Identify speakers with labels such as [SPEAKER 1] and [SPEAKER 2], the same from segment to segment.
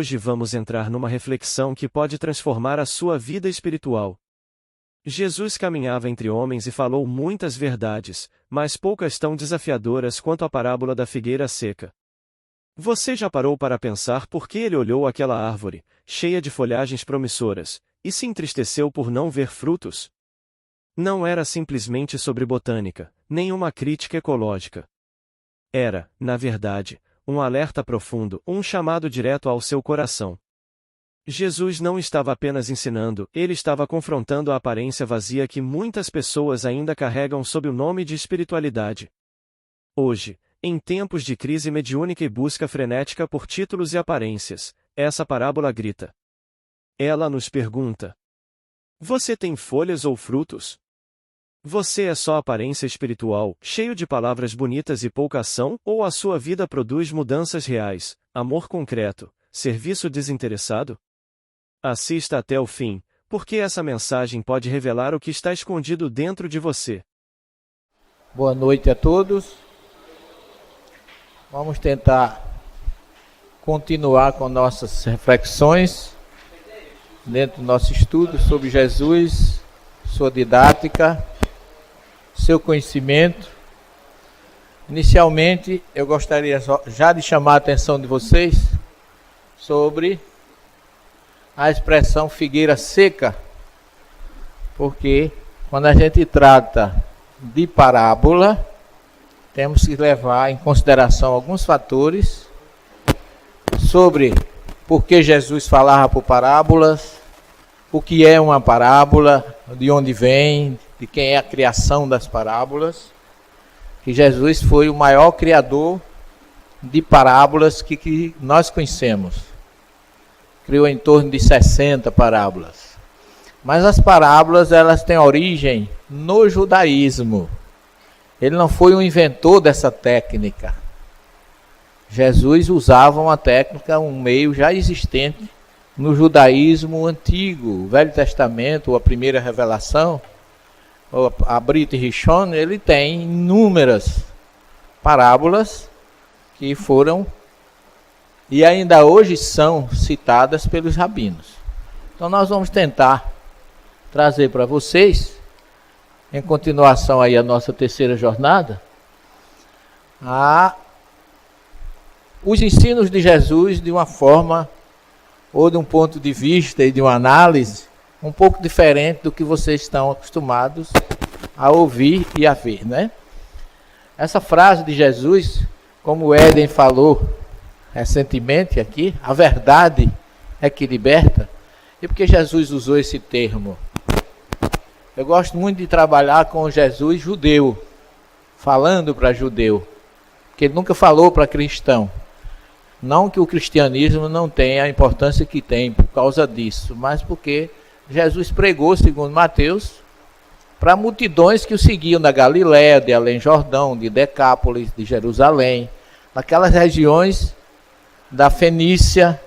[SPEAKER 1] hoje vamos entrar numa reflexão que pode transformar a sua vida espiritual. Jesus caminhava entre homens e falou muitas verdades, mas poucas tão desafiadoras quanto a parábola da figueira seca. Você já parou para pensar por que ele olhou aquela árvore, cheia de folhagens promissoras, e se entristeceu por não ver frutos? Não era simplesmente sobre botânica, nem uma crítica ecológica. Era, na verdade, um alerta profundo, um chamado direto ao seu coração. Jesus não estava apenas ensinando, ele estava confrontando a aparência vazia que muitas pessoas ainda carregam sob o nome de espiritualidade. Hoje, em tempos de crise mediúnica e busca frenética por títulos e aparências, essa parábola grita. Ela nos pergunta: você tem folhas ou frutos? Você é só aparência espiritual, cheio de palavras bonitas e pouca ação, ou a sua vida produz mudanças reais, amor concreto, serviço desinteressado? Assista até o fim, porque essa mensagem pode revelar o que está escondido dentro de você.
[SPEAKER 2] Boa noite a todos. Vamos tentar continuar com nossas reflexões dentro do nosso estudo sobre Jesus, sua didática, seu conhecimento. Inicialmente, eu gostaria já de chamar a atenção de vocês sobre a expressão figueira seca, porque quando a gente trata de parábola, temos que levar em consideração alguns fatores sobre por que Jesus falava por parábolas, o que é uma parábola, de onde vem, de quem é a criação das parábolas, que Jesus foi o maior criador de parábolas que nós conhecemos. Criou em torno de 60 parábolas. Mas as parábolas, elas têm origem no judaísmo. Ele não foi um inventor dessa técnica. Jesus usava uma técnica, um meio já existente no judaísmo antigo, o Velho Testamento, ou a primeira revelação, a Brit Rishon, ele tem inúmeras parábolas que foram e ainda hoje são citadas pelos rabinos. Então nós vamos tentar trazer para vocês, em continuação aí a nossa terceira jornada, os ensinos de Jesus de uma forma ou de um ponto de vista e de uma análise um pouco diferente do que vocês estão acostumados a ouvir e a ver, né? Essa frase de Jesus, como o Éden falou recentemente aqui, a verdade é que liberta. E por que Jesus usou esse termo? Eu gosto muito de trabalhar com Jesus judeu, falando para judeu, porque ele nunca falou para cristão. Não que o cristianismo não tenha a importância que tem por causa disso, mas porque Jesus pregou, segundo Mateus, para multidões que o seguiam da Galiléia, de Além-Jordão, de Decápolis, de Jerusalém, naquelas regiões da Fenícia.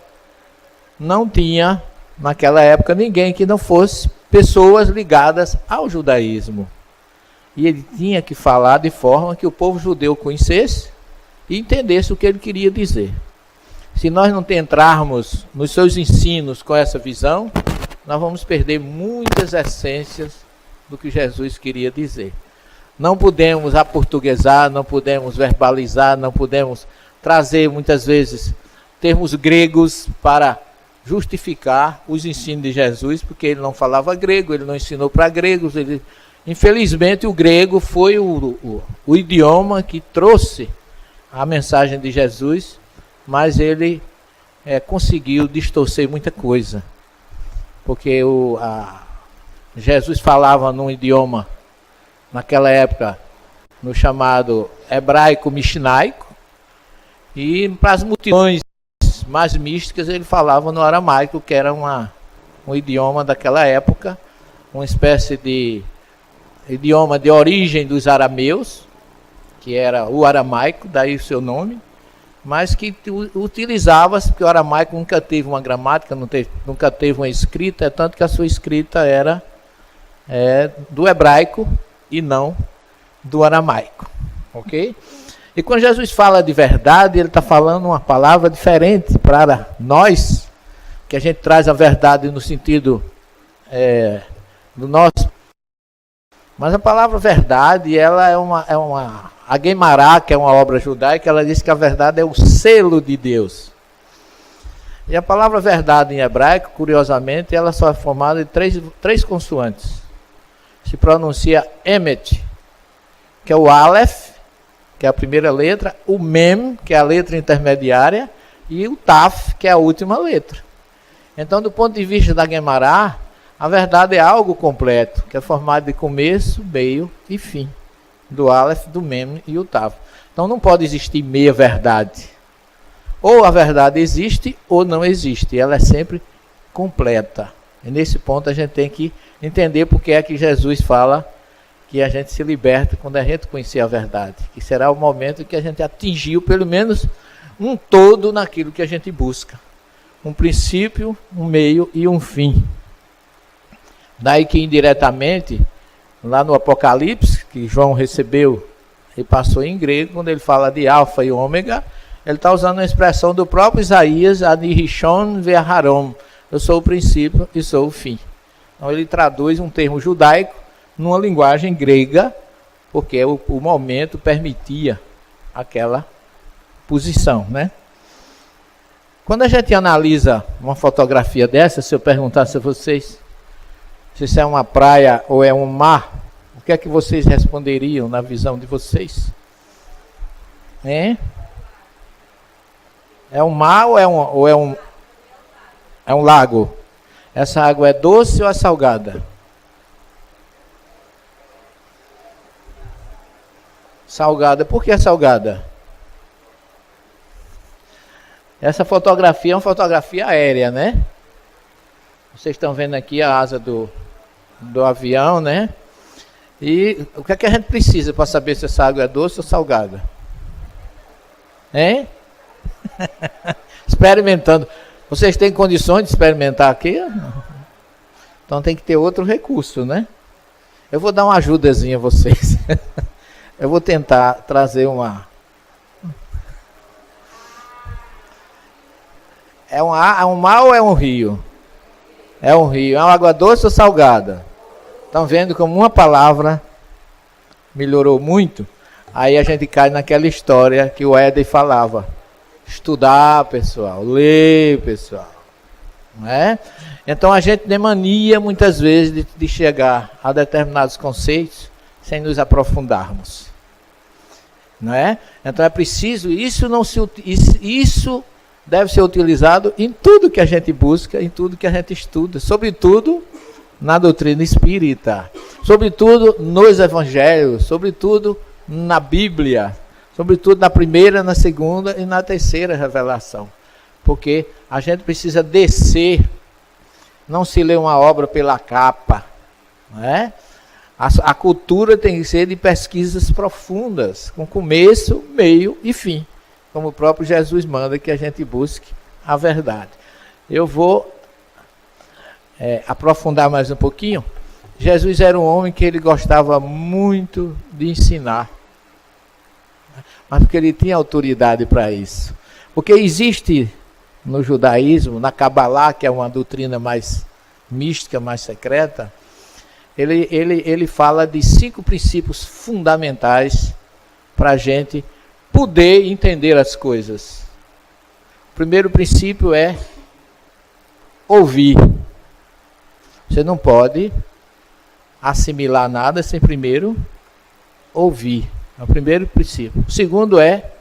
[SPEAKER 2] Não tinha, naquela época, ninguém que não fosse pessoas ligadas ao judaísmo. E ele tinha que falar de forma que o povo judeu conhecesse e entendesse o que ele queria dizer. Se nós não entrarmos nos seus ensinos com essa visão, nós vamos perder muitas essências do que Jesus queria dizer. Não podemos aportuguesar, não podemos verbalizar, não podemos trazer muitas vezes termos gregos para justificar os ensinos de Jesus, porque ele não falava grego, ele não ensinou para gregos. Infelizmente o grego foi o idioma que trouxe a mensagem de Jesus, mas ele conseguiu distorcer muita coisa. Porque Jesus falava num idioma, naquela época, no chamado hebraico mishnaico, e para as multidões mais místicas ele falava no aramaico, que era um idioma daquela época, uma espécie de idioma de origem dos arameus, que era o aramaico, daí o seu nome, mas que utilizava-se, porque o aramaico nunca teve uma gramática, nunca teve uma escrita, é tanto que a sua escrita era do hebraico e não do aramaico, ok? E quando Jesus fala de verdade, ele está falando uma palavra diferente para nós, que a gente traz a verdade no sentido do nosso. Mas a palavra verdade, ela a Guemará, que é uma obra judaica, ela diz que a verdade é o selo de Deus. E a palavra verdade em hebraico, curiosamente, ela só é formada de três consoantes. Se pronuncia Emet, que é o Aleph, que é a primeira letra, o Mem, que é a letra intermediária, e o Taf, que é a última letra. Então, do ponto de vista da Guemará, a verdade é algo completo, que é formado de começo, meio e fim. Do Aleph, do Mem e o Taf. Então, não pode existir meia verdade. Ou a verdade existe ou não existe. Ela é sempre completa. E nesse ponto a gente tem que entender porque é que Jesus fala que a gente se liberta quando a gente conhecer a verdade. Que será o momento que a gente atingiu pelo menos um todo naquilo que a gente busca. Um princípio, um meio e um fim. Daí que indiretamente, lá no Apocalipse, que João recebeu e passou em grego, quando ele fala de alfa e ômega, ele está usando uma expressão do próprio Isaías, Anirishon ve'aharon. Eu sou o princípio e sou o fim. Então ele traduz um termo judaico numa linguagem grega, porque o momento permitia aquela posição, né? Quando a gente analisa uma fotografia dessa, se eu perguntasse a vocês se isso é uma praia ou é um mar, o que é que vocês responderiam na visão de vocês? Hein? É um mar ou é um lago? Essa água é doce ou é salgada? Salgada. Por que é salgada? Essa fotografia é uma fotografia aérea, né? Vocês estão vendo aqui a asa do avião, né? E o que é que a gente precisa para saber se essa água é doce ou salgada? Hein? Experimentando. Vocês têm condições de experimentar aqui? Então tem que ter outro recurso, né? Eu vou dar uma ajudazinha a vocês. Eu vou tentar trazer uma... É um mar ou é um rio? É um rio. É uma água doce ou salgada? Estão vendo como uma palavra melhorou muito? Aí a gente cai naquela história que o Éder falava. Estudar, pessoal. Ler, pessoal. Não é? Então a gente tem mania muitas vezes de chegar a determinados conceitos sem nos aprofundarmos. Não é? Então é preciso, isso deve ser utilizado em tudo que a gente busca, em tudo que a gente estuda, sobretudo na doutrina espírita, sobretudo nos evangelhos, sobretudo na Bíblia, sobretudo na primeira, na segunda e na terceira revelação. Porque a gente precisa descer, não se lê uma obra pela capa, não é? A cultura tem que ser de pesquisas profundas, com começo, meio e fim, como o próprio Jesus manda que a gente busque a verdade. Eu vou aprofundar mais um pouquinho. Jesus era um homem que ele gostava muito de ensinar, mas porque ele tinha autoridade para isso. Porque existe no judaísmo, na Cabalá, que é uma doutrina mais mística, mais secreta, ele fala de 5 princípios fundamentais para a gente poder entender as coisas. O primeiro princípio é ouvir. Você não pode assimilar nada sem primeiro ouvir. É o primeiro princípio. O segundo é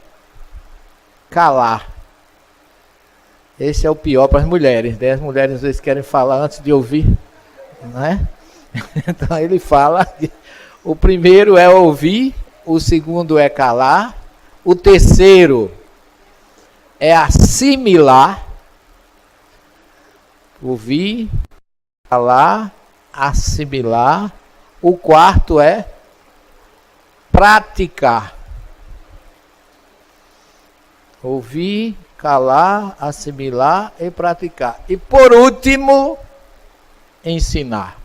[SPEAKER 2] calar. Esse é o pior para as mulheres, né? As mulheres às vezes querem falar antes de ouvir, não é? Então ele fala que o primeiro é ouvir, o segundo é calar, o terceiro é assimilar. Ouvir, calar, assimilar. O quarto é praticar. Ouvir, calar, assimilar e praticar. E por último, ensinar.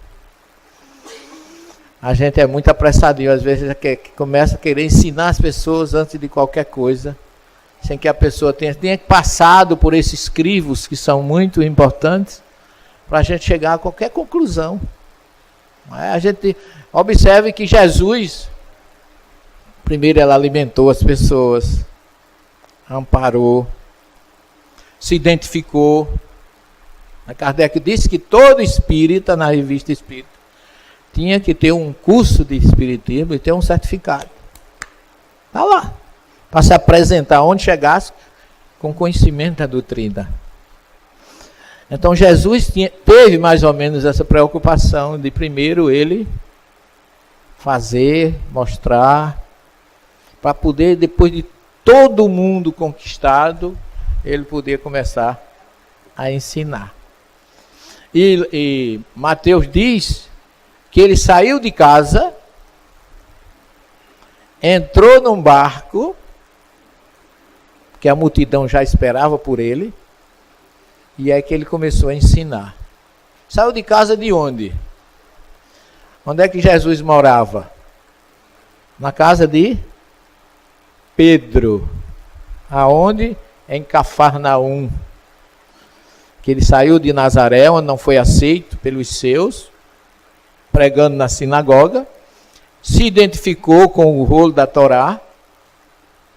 [SPEAKER 2] A gente é muito apressadinho, às vezes começa a querer ensinar as pessoas antes de qualquer coisa, sem que a pessoa tenha passado por esses crivos que são muito importantes para a gente chegar a qualquer conclusão. A gente observe que Jesus, primeiro, ela alimentou as pessoas, amparou, se identificou. Kardec disse que todo espírita, na revista Espírita, tinha que ter um curso de espiritismo e ter um certificado. Está lá, para se apresentar onde chegasse com conhecimento da doutrina. Então Jesus teve mais ou menos essa preocupação de primeiro ele fazer, mostrar, para poder, depois de todo mundo conquistado, ele poder começar a ensinar. E Mateus diz que ele saiu de casa, entrou num barco, que a multidão já esperava por ele, e é que ele começou a ensinar. Saiu de casa de onde? Onde é que Jesus morava? Na casa de Pedro. Aonde? Em Cafarnaum. Que ele saiu de Nazaré, onde não foi aceito pelos seus, pregando na sinagoga, se identificou com o rolo da Torá,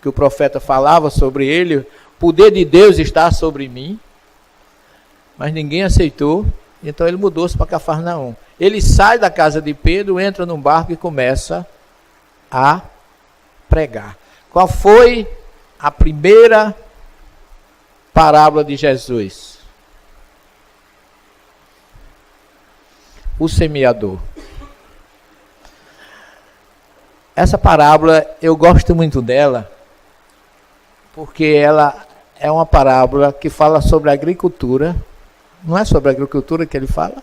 [SPEAKER 2] que o profeta falava sobre ele, o poder de Deus está sobre mim, mas ninguém aceitou, então ele mudou-se para Cafarnaum. Ele sai da casa de Pedro, entra num barco e começa a pregar. Qual foi a primeira parábola de Jesus? O semeador. Essa parábola, eu gosto muito dela, porque ela é uma parábola que fala sobre a agricultura. Não é sobre a agricultura que ele fala?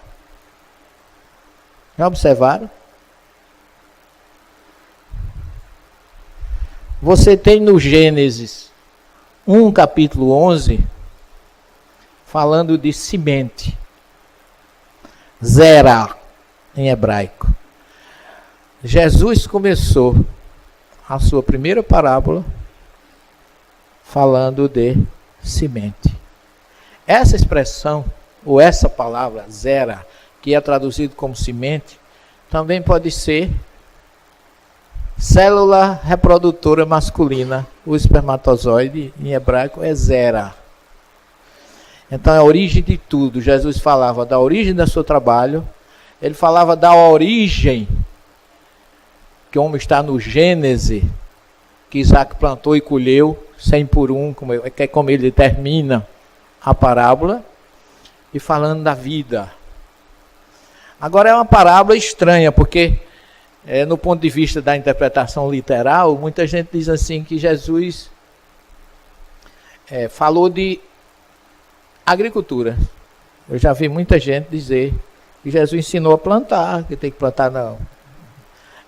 [SPEAKER 2] Já observaram? Você tem no Gênesis 1, capítulo 11, falando de semente. Zera, em hebraico. Jesus começou a sua primeira parábola falando de semente. Essa expressão, ou essa palavra, zera, que é traduzido como semente, também pode ser célula reprodutora masculina. O espermatozoide, em hebraico, é zera. Então é a origem de tudo. Jesus falava da origem do seu trabalho, ele falava da origem, que o homem está no Gênesis, que Isaac plantou e colheu, 100 por 1, que é como ele termina a parábola, e falando da vida. Agora é uma parábola estranha, porque no ponto de vista da interpretação literal, muita gente diz assim que Jesus falou de agricultura. Eu já vi muita gente dizer que Jesus ensinou a plantar, que tem que plantar, não.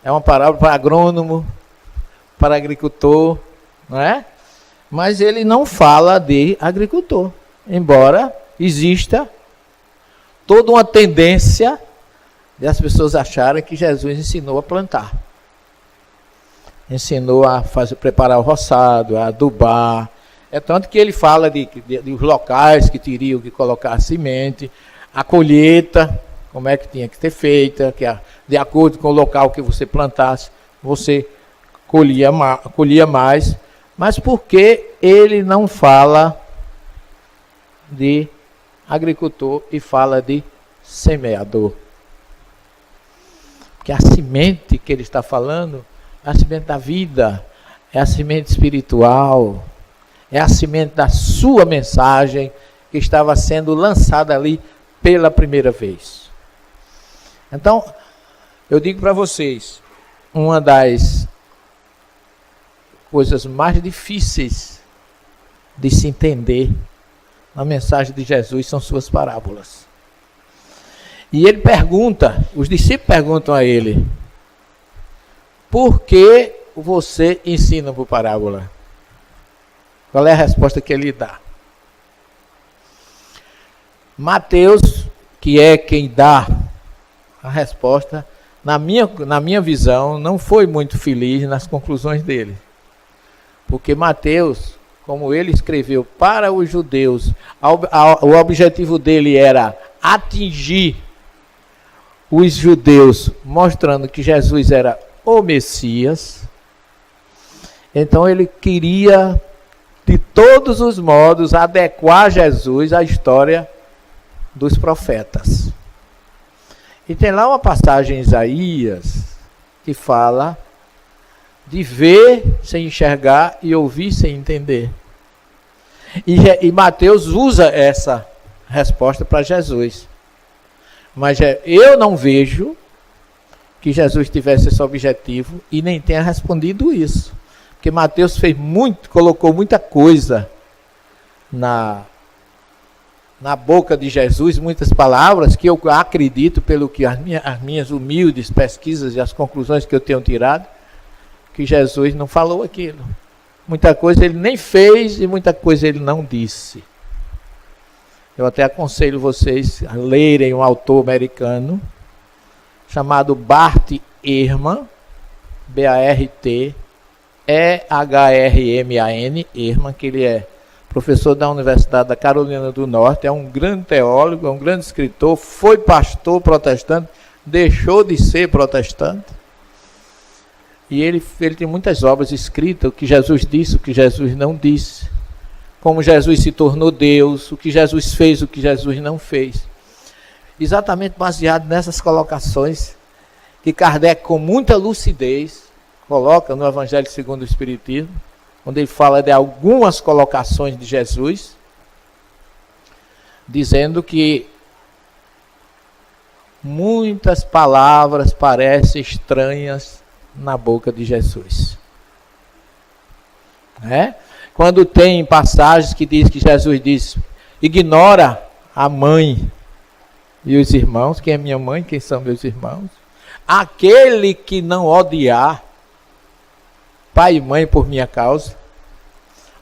[SPEAKER 2] É uma parábola para agrônomo, para agricultor, não é? Mas ele não fala de agricultor, embora exista toda uma tendência de as pessoas acharem que Jesus ensinou a plantar. Ensinou a preparar o roçado, a adubar. É tanto que ele fala de os locais que teriam que colocar a semente, a colheita, como é que tinha que ser feita, que de acordo com o local que você plantasse, você colhia mais. Mas por que ele não fala de agricultor e fala de semeador? Porque a semente que ele está falando é a semente da vida, é a semente espiritual, é a semente da sua mensagem que estava sendo lançada ali pela primeira vez. Então, eu digo para vocês, uma das coisas mais difíceis de se entender na mensagem de Jesus são suas parábolas. E ele pergunta, os discípulos perguntam a ele: por que você ensina por parábola? Qual é a resposta que ele dá? Mateus, que é quem dá a resposta, na minha visão, não foi muito feliz nas conclusões dele. Porque Mateus, como ele escreveu para os judeus, o objetivo dele era atingir os judeus, mostrando que Jesus era o Messias. Então ele queria, de todos os modos, adequar Jesus à história dos profetas. E tem lá uma passagem em Isaías que fala de ver sem enxergar e ouvir sem entender. E Mateus usa essa resposta para Jesus. Mas eu não vejo que Jesus tivesse esse objetivo e nem tenha respondido isso. Porque Mateus colocou muita coisa na boca de Jesus, muitas palavras que eu acredito, pelo que as minhas humildes pesquisas e as conclusões que eu tenho tirado, que Jesus não falou aquilo. Muita coisa ele nem fez e muita coisa ele não disse. Eu até aconselho vocês a lerem um autor americano chamado Bart Ehrman, B-A-R-T E-H-R-M-A-N, Ehrman, que ele é professor da Universidade da Carolina do Norte, é um grande teólogo, é um grande escritor, foi pastor protestante, deixou de ser protestante. E ele tem muitas obras escritas, o que Jesus disse, o que Jesus não disse, como Jesus se tornou Deus, o que Jesus fez, o que Jesus não fez. Exatamente baseado nessas colocações que Kardec, com muita lucidez, coloca no Evangelho segundo o Espiritismo, onde ele fala de algumas colocações de Jesus, dizendo que muitas palavras parecem estranhas na boca de Jesus. Quando tem passagens que diz que Jesus diz: ignora a mãe e os irmãos. Quem é minha mãe? Quem são meus irmãos? Aquele que não odiar pai e mãe por minha causa.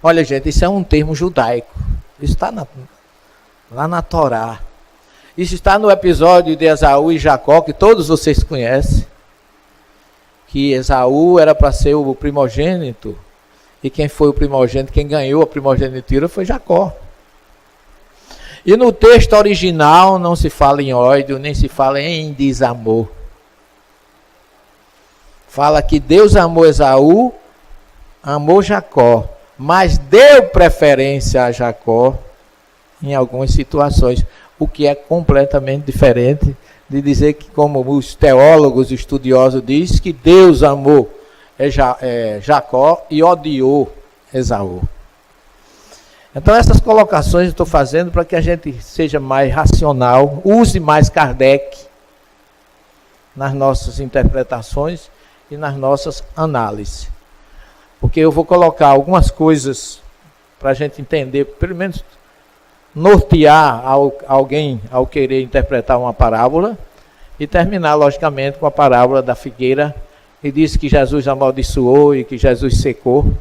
[SPEAKER 2] Olha, gente, isso é um termo judaico. Isso está lá na Torá. Isso está no episódio de Esaú e Jacó, que todos vocês conhecem. Que Esaú era para ser o primogênito. E quem foi o primogênito, quem ganhou a primogenitura foi Jacó. E no texto original não se fala em ódio, nem se fala em desamor. Fala que Deus amou Esaú, amou Jacó, mas deu preferência a Jacó em algumas situações, o que é completamente diferente de dizer que, como os teólogos estudiosos dizem, que Deus amou Jacó e odiou Esaú. Então essas colocações eu estou fazendo para que a gente seja mais racional, use mais Kardec nas nossas interpretações e nas nossas análises. Porque eu vou colocar algumas coisas para a gente entender, pelo menos nortear alguém ao querer interpretar uma parábola, e terminar, logicamente, com a parábola da figueira, que diz que Jesus amaldiçoou e que Jesus secou,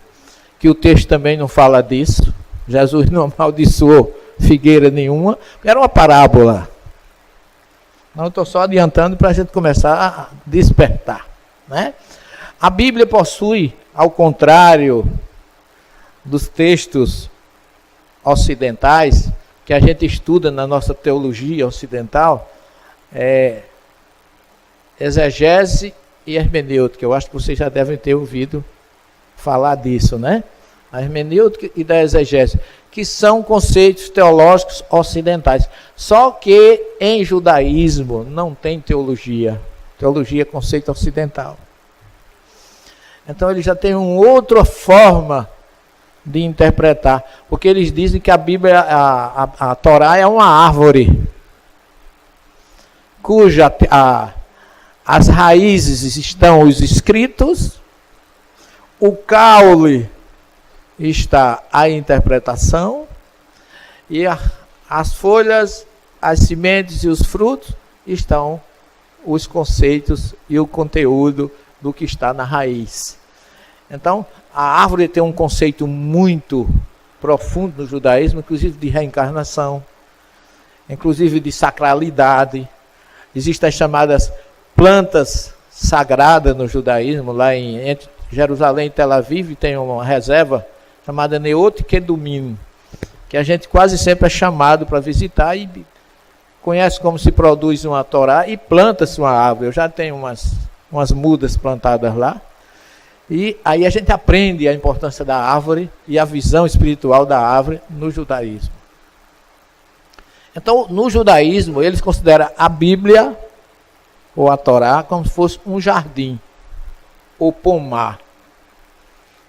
[SPEAKER 2] que o texto também não fala disso. Jesus não amaldiçoou figueira nenhuma, era uma parábola. Não, estou só adiantando para a gente começar a despertar, né? A Bíblia possui, ao contrário dos textos ocidentais, que a gente estuda na nossa teologia ocidental, exegese e hermenêutica. Eu acho que vocês já devem ter ouvido falar disso, né? A hermenêutica e da exegese, que são conceitos teológicos ocidentais. Só que em judaísmo não tem teologia. Teologia é conceito ocidental. Então eles já têm uma outra forma de interpretar, porque eles dizem que a Bíblia, a Torá é uma árvore, cuja as raízes estão os escritos, o caule está a interpretação, e as folhas, as sementes e os frutos estão os conceitos e o conteúdo do que está na raiz. Então, a árvore tem um conceito muito profundo no judaísmo, inclusive de reencarnação, inclusive de sacralidade. Existem as chamadas plantas sagradas no judaísmo, lá entre Jerusalém e Tel Aviv tem uma reserva chamada Neot Kedumim, que a gente quase sempre é chamado para visitar e conhece como se produz uma torá e planta-se uma árvore. Eu já tenho umas mudas plantadas lá. E aí a gente aprende a importância da árvore e a visão espiritual da árvore no judaísmo. Então, no judaísmo, eles consideram a Bíblia ou a Torá como se fosse um jardim ou pomar.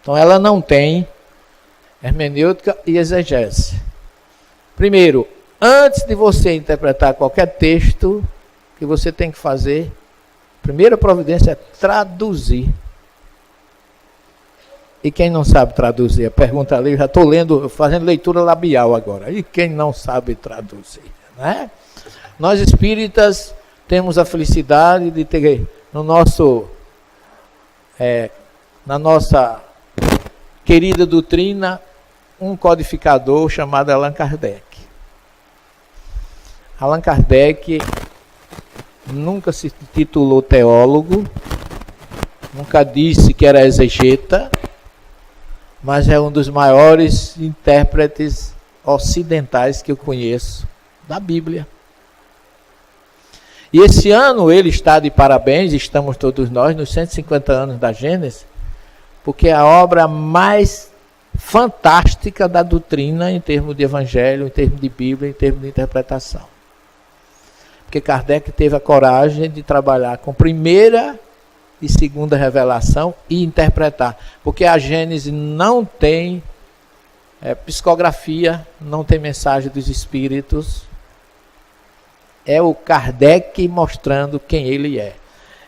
[SPEAKER 2] Então, ela não tem hermenêutica e exegese. Primeiro, antes de você interpretar qualquer texto, o que você tem que fazer, a primeira providência é traduzir. E quem não sabe traduzir? A pergunta ali, eu já estou lendo, fazendo leitura labial agora. E quem não sabe traduzir? Né? Nós espíritas temos a felicidade de ter na nossa querida doutrina um codificador chamado Allan Kardec. Allan Kardec nunca se titulou teólogo, nunca disse que era exegeta, mas é um dos maiores intérpretes ocidentais que eu conheço da Bíblia. E esse ano ele está de parabéns, estamos todos nós, nos 150 anos da Gênesis, porque é a obra mais fantástica da doutrina em termos de evangelho, em termos de Bíblia, em termos de interpretação. Porque Kardec teve a coragem de trabalhar com primeira e segunda revelação e interpretar. Porque a Gênesis não tem psicografia, não tem mensagem dos espíritos. É o Kardec mostrando quem ele é.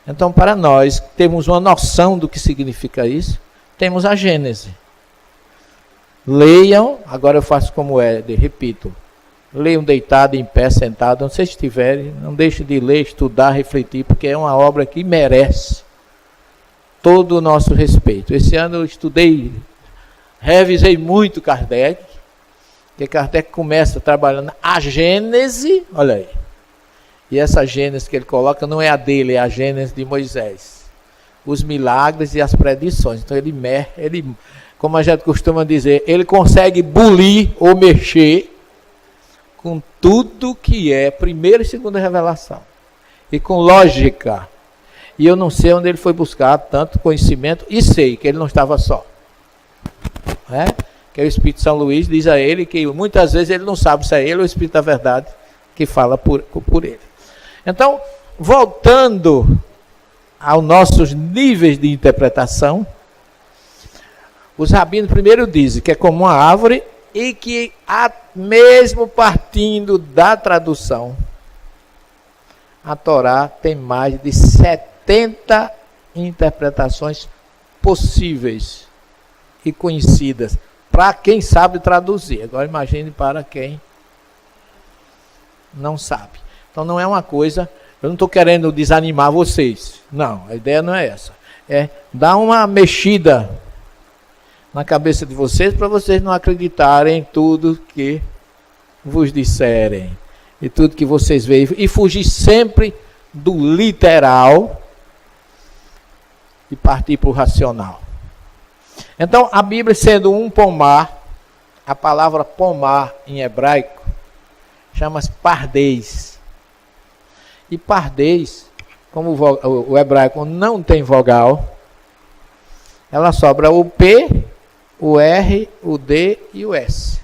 [SPEAKER 2] Então, para nós termos uma noção do que significa isso, temos a Gênesis. Leiam, agora eu faço como repito. Leiam deitado, em pé, sentado, onde vocês estiverem. Não deixem de ler, estudar, refletir, porque é uma obra que merece todo o nosso respeito. Esse ano eu estudei, revisei muito Kardec, porque Kardec começa trabalhando a Gênese, olha aí. E essa Gênese que ele coloca não é a dele, é a Gênese de Moisés. Os milagres e as predições. Então ele, como a gente costuma dizer, ele consegue bulir ou mexer com tudo que é primeira e segunda revelação. E com lógica. E eu não sei onde ele foi buscar tanto conhecimento, e sei que ele não estava só. Que o Espírito São Luís diz a ele que muitas vezes ele não sabe se é ele ou o Espírito da Verdade que fala por ele. Então, voltando aos nossos níveis de interpretação, os rabinos primeiro dizem que é como uma árvore e que, mesmo partindo da tradução, a Torá tem mais de 70 interpretações possíveis e conhecidas para quem sabe traduzir. Agora imagine para quem não sabe. Então não é uma coisa, eu não estou querendo desanimar vocês. Não, a ideia não é essa. É dar uma mexida na cabeça de vocês para vocês não acreditarem em tudo que vos disserem e tudo que vocês veem e fugir sempre do literal e partir para o racional. Então, a Bíblia sendo um pomar, a palavra pomar em hebraico chama-se pardês. E pardês, como o hebraico não tem vogal, ela sobra o P, o R, o D e o S.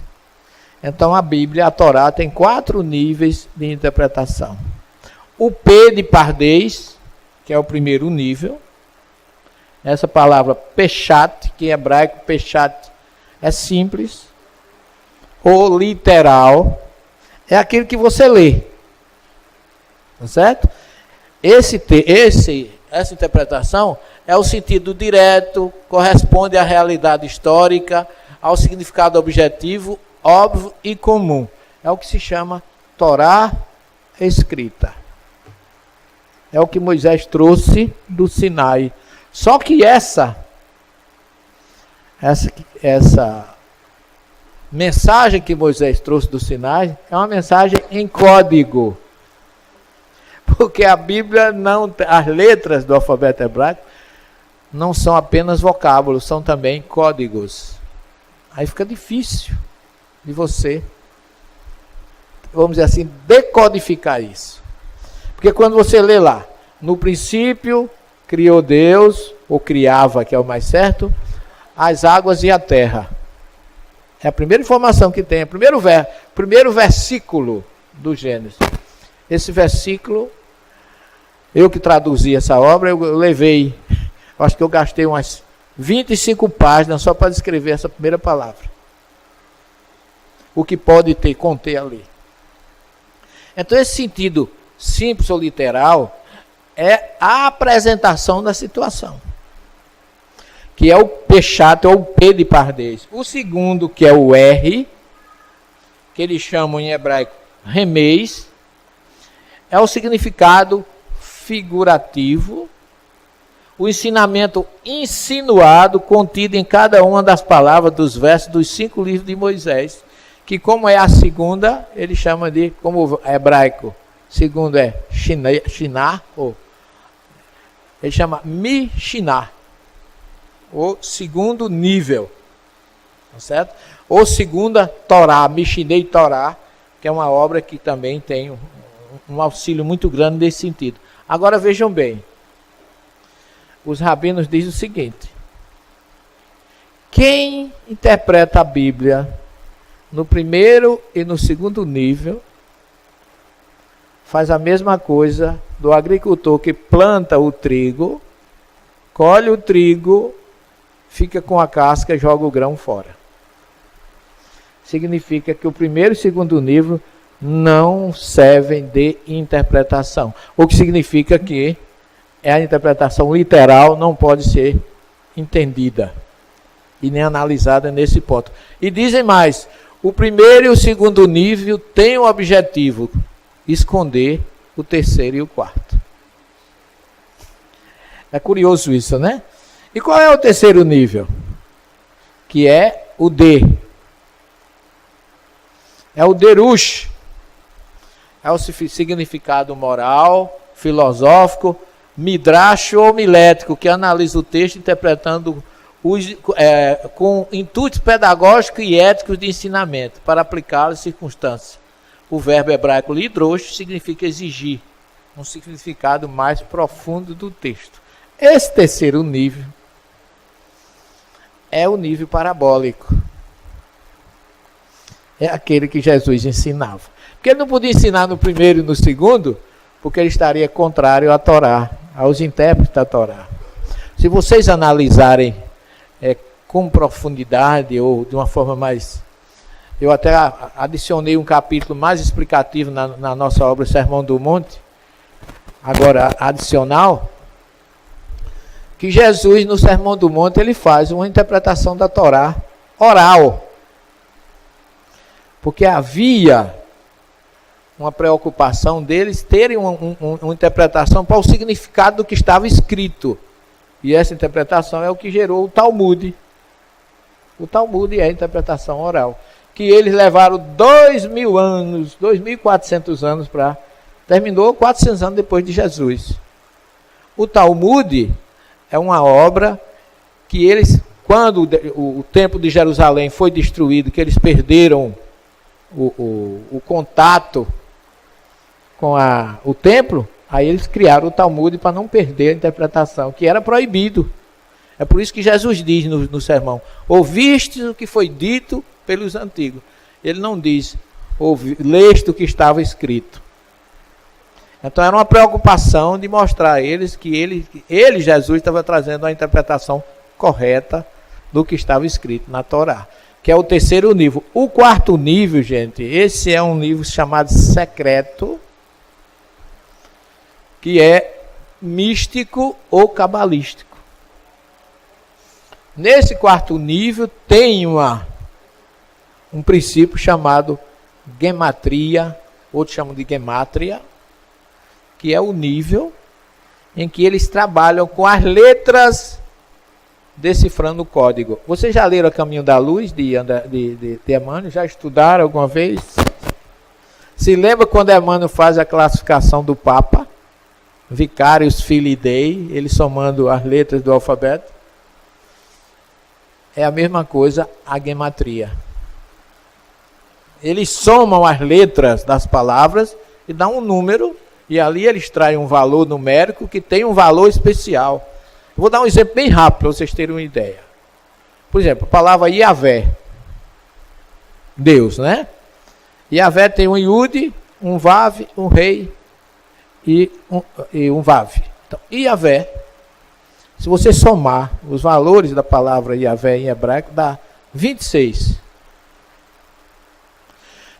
[SPEAKER 2] Então, a Bíblia, a Torá, tem 4 níveis de interpretação. O P de pardês, que é o primeiro nível. Essa palavra peshat, que em hebraico peshat é simples. O literal é aquilo que você lê. Tá certo? Essa interpretação é o sentido direto, corresponde à realidade histórica, ao significado objetivo, óbvio e comum. É o que se chama Torá escrita. É o que Moisés trouxe do Sinai. Só que essa mensagem que Moisés trouxe do Sinai é uma mensagem em código. Porque a Bíblia não, as letras do alfabeto hebraico não são apenas vocábulos, são também códigos. Aí fica difícil de você, vamos dizer assim, decodificar isso. Porque quando você lê lá, no princípio criou Deus, ou criava, que é o mais certo, as águas e a terra. É a primeira informação que tem, é o primeiro versículo do Gênesis. Esse versículo, eu que traduzi essa obra, eu levei, acho que eu gastei umas 25 páginas só para descrever essa primeira palavra. O que pode conter ali. Então esse sentido simples ou literal é a apresentação da situação. Que é o P chato, é o P de pardês. O segundo, que é o R, que eles chamam em hebraico remês, é o significado figurativo, o ensinamento insinuado contido em cada uma das palavras dos versos dos 5 livros de Moisés, que como é a segunda, ele chama de, como hebraico, segundo é Shinar, ou ele chama Mishnah, o segundo nível, tá certo? Ou segunda Torá, Mishnei Torá, que é uma obra que também tem um auxílio muito grande nesse sentido. Agora vejam bem, os rabinos dizem o seguinte: quem interpreta a Bíblia no primeiro e no segundo nível faz a mesma coisa do agricultor que planta o trigo, colhe o trigo, fica com a casca e joga o grão fora. Significa que o primeiro e segundo nível não servem de interpretação. O que significa que a interpretação literal não pode ser entendida e nem analisada nesse ponto. E dizem mais, o primeiro e o segundo nível têm o objetivo esconder o terceiro e o quarto. É curioso isso, né? E qual é o terceiro nível? Que é o D. É o Derush. É o significado moral, filosófico, midrash ou milético, que analisa o texto interpretando com intuitos pedagógicos e éticos de ensinamento, para aplicá-lo às circunstâncias. O verbo hebraico lidrosh significa exigir, um significado mais profundo do texto. Esse terceiro nível é o nível parabólico. É aquele que Jesus ensinava. Porque ele não podia ensinar no primeiro e no segundo, porque ele estaria contrário à Torá, aos intérpretes da Torá. Se vocês analisarem com profundidade ou de uma forma mais... Eu até adicionei um capítulo mais explicativo na nossa obra Sermão do Monte, agora adicional, que Jesus no Sermão do Monte ele faz uma interpretação da Torá oral. Porque havia uma preocupação deles terem uma interpretação para o significado do que estava escrito. E essa interpretação é o que gerou o Talmud. O Talmud é a interpretação oral. Que eles levaram 2.000 anos, 2.400 anos para... Terminou 400 anos depois de Jesus. O Talmud é uma obra que eles, quando o templo de Jerusalém foi destruído, que eles perderam o contato com o templo, aí eles criaram o Talmud para não perder a interpretação, que era proibido. É por isso que Jesus diz no sermão: ouviste o que foi dito pelos antigos. Ele não diz, leste o que estava escrito. Então era uma preocupação de mostrar a eles que ele, Jesus, estava trazendo a interpretação correta do que estava escrito na Torá, que é o terceiro nível. O quarto nível, gente, esse é um nível chamado secreto, que é místico ou cabalístico. Nesse quarto nível tem um princípio chamado gematria, outros chamam de gemátria, que é o nível em que eles trabalham com as letras decifrando o código. Vocês já leram A Caminho da Luz, de Emmanuel? Já estudaram alguma vez? Se lembra quando Emmanuel faz a classificação do Papa? Vicarius Filii Dei, ele somando as letras do alfabeto? é a mesma coisa a gematria. Eles somam as letras das palavras e dão um número, e ali eles traem um valor numérico que tem um valor especial. Eu vou dar um exemplo bem rápido para vocês terem uma ideia. Por exemplo, a palavra Yahvé. Deus, né? Yahvé tem um Yud, um Vav, um Rei e um Vav. Então, Yahvé, se você somar os valores da palavra Yahvé em hebraico, dá 26.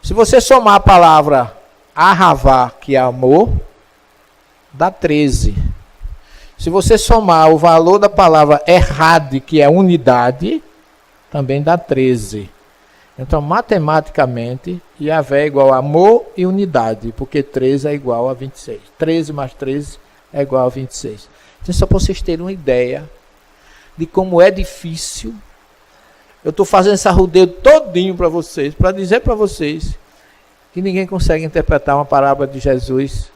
[SPEAKER 2] Se você somar a palavra Ahavá, que é amor, dá 13. Se você somar o valor da palavra Errad, que é unidade, também dá 13. Então, matematicamente, Yahvé é igual a amor e unidade, porque 13 é igual a 26. 13 mais 13 é igual a 26. Então, só para vocês terem uma ideia de como é difícil. Eu estou fazendo esse arrudeio todinho para vocês, para dizer para vocês que ninguém consegue interpretar uma parábola de Jesus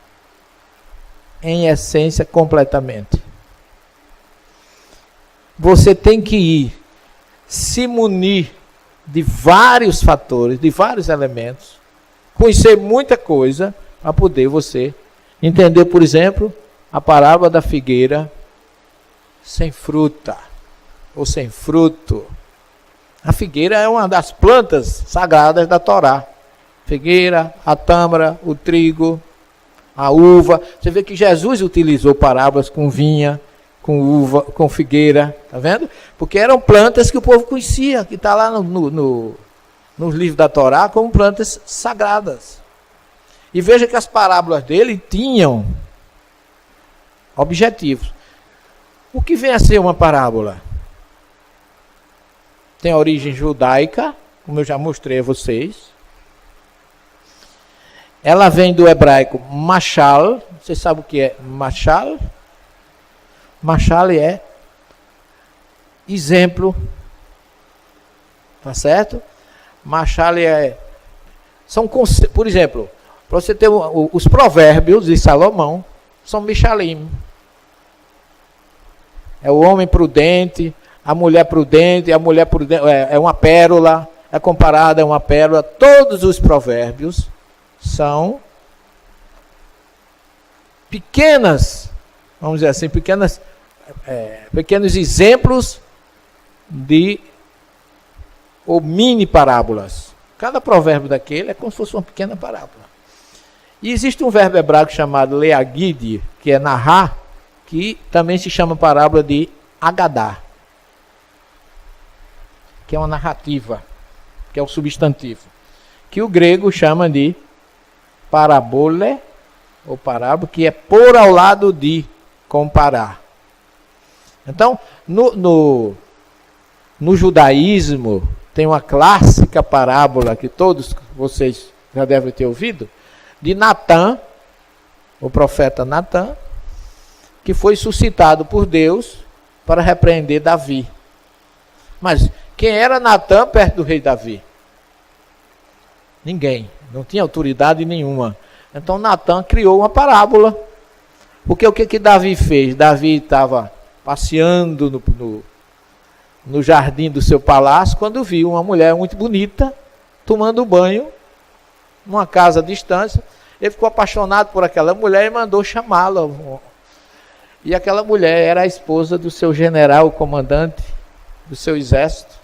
[SPEAKER 2] em essência completamente. Você tem que ir se munir de vários fatores, de vários elementos, conhecer muita coisa para poder você entender, por exemplo, a parábola da figueira sem fruta ou sem fruto. A figueira é uma das plantas sagradas da Torá. Figueira, a tâmara, o trigo, a uva. Você vê que Jesus utilizou parábolas com vinha, com uva, com figueira, tá vendo? Porque eram plantas que o povo conhecia, que está lá nos livros da Torá como plantas sagradas. E veja que as parábolas dele tinham objetivos. O que vem a ser uma parábola? Tem a origem judaica, como eu já mostrei a vocês. Ela vem do hebraico mashal. Vocês sabem o que é mashal? Mashal é exemplo. Tá certo? Mashal é... por exemplo, para você ter os provérbios de Salomão, são mishalim. É o homem prudente, a mulher prudente é uma pérola, é comparada a uma pérola. Todos os provérbios são pequenas, vamos dizer assim, pequenos exemplos ou mini parábolas. Cada provérbio daquele é como se fosse uma pequena parábola. E existe um verbo hebraico chamado leagid, que é narrar, que também se chama parábola de Agadá, que é uma narrativa, que é o substantivo, que o grego chama de parabole, ou parábola, que é pôr ao lado de, comparar. Então, no judaísmo, tem uma clássica parábola que todos vocês já devem ter ouvido, de Natã, o profeta Natã, que foi suscitado por Deus para repreender Davi. Mas quem era Natã perto do rei Davi? Ninguém, não tinha autoridade nenhuma. Então Natã criou uma parábola. Porque o que Davi fez? Davi estava passeando no jardim do seu palácio, quando viu uma mulher muito bonita, tomando banho, numa casa distante. Ele ficou apaixonado por aquela mulher e mandou chamá-la. E aquela mulher era a esposa do seu general, o comandante do seu exército,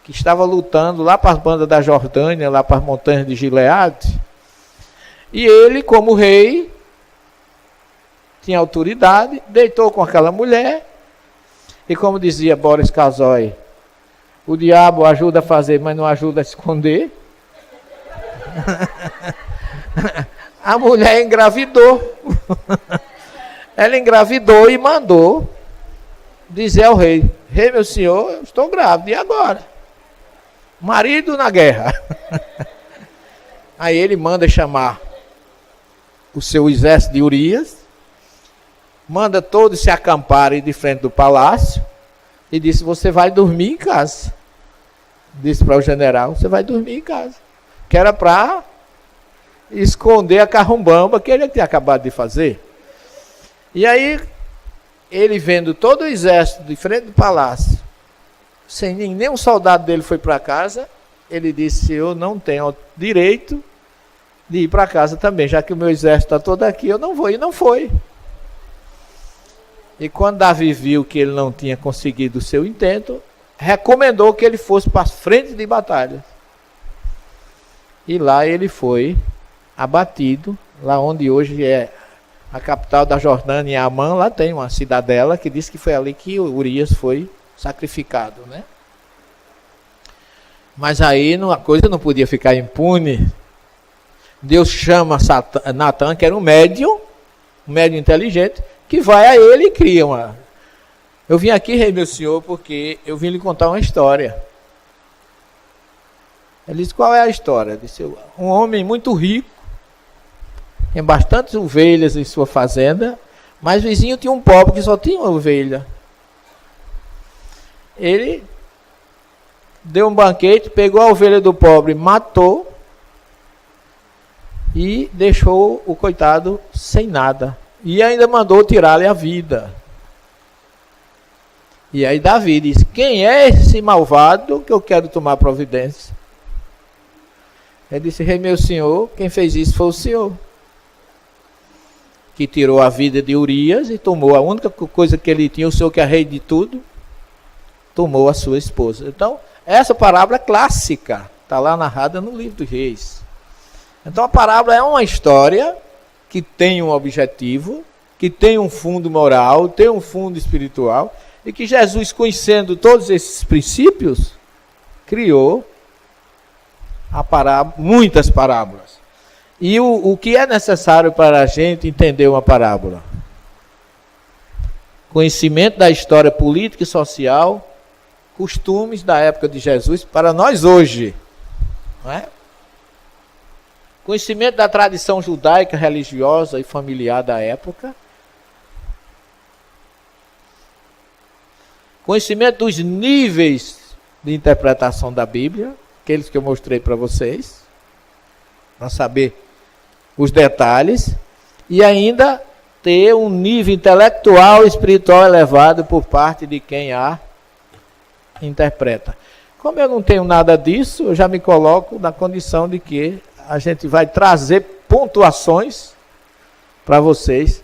[SPEAKER 2] que estava lutando lá para as bandas da Jordânia, lá para as montanhas de Gileade. E ele, como rei, tinha autoridade, deitou com aquela mulher, e como dizia Boris Kazoy, o diabo ajuda a fazer, mas não ajuda a esconder. A mulher engravidou. Ela engravidou e mandou dizer ao rei: rei, meu senhor, eu estou grávida, e agora? Marido na guerra. Aí ele manda chamar o seu exército de Urias, manda todos se acamparem de frente do palácio e disse: você vai dormir em casa. Disse para o general: você vai dormir em casa. Que era para esconder a carrumbamba que ele tinha acabado de fazer. E aí, ele vendo todo o exército de frente do palácio, sem nenhum soldado dele foi para casa, ele disse: eu não tenho direito de ir para casa também, já que o meu exército está todo aqui, eu não vou. E não foi. E quando Davi viu que ele não tinha conseguido o seu intento, recomendou que ele fosse para a frente de batalha. E lá ele foi abatido, lá onde hoje é a capital da Jordânia, Amã, lá tem uma cidadela que diz que foi ali que Urias foi sacrificado, né? Mas aí a coisa não podia ficar impune. Deus chama Natan, que era um médium inteligente, que vai a ele e cria uma... Eu vim aqui, rei meu senhor, porque eu vim lhe contar uma história. Ele disse: qual é a história? Disse: um homem muito rico, tem bastantes ovelhas em sua fazenda, mas o vizinho tinha um pobre que só tinha uma ovelha. Ele deu um banquete, pegou a ovelha do pobre, matou e deixou o coitado sem nada. E ainda mandou tirar-lhe a vida. E aí Davi disse: quem é esse malvado que eu quero tomar providência? Ele disse: rei meu senhor, quem fez isso foi o senhor, que tirou a vida de Urias e tomou a única coisa que ele tinha, o senhor que é rei de tudo, tomou a sua esposa. Então, essa parábola é clássica, está lá narrada no livro dos Reis. Então a parábola é uma história que tem um objetivo, que tem um fundo moral, tem um fundo espiritual, e que Jesus, conhecendo todos esses princípios, criou muitas parábolas. E o que é necessário para a gente entender uma parábola? Conhecimento da história política e social, costumes da época de Jesus para nós hoje, não é? Conhecimento da tradição judaica, religiosa e familiar da época. Conhecimento dos níveis de interpretação da Bíblia, aqueles que eu mostrei para vocês, para saber os detalhes, e ainda ter um nível intelectual e espiritual elevado por parte de quem a interpreta. Como eu não tenho nada disso, eu já me coloco na condição de que a gente vai trazer pontuações para vocês,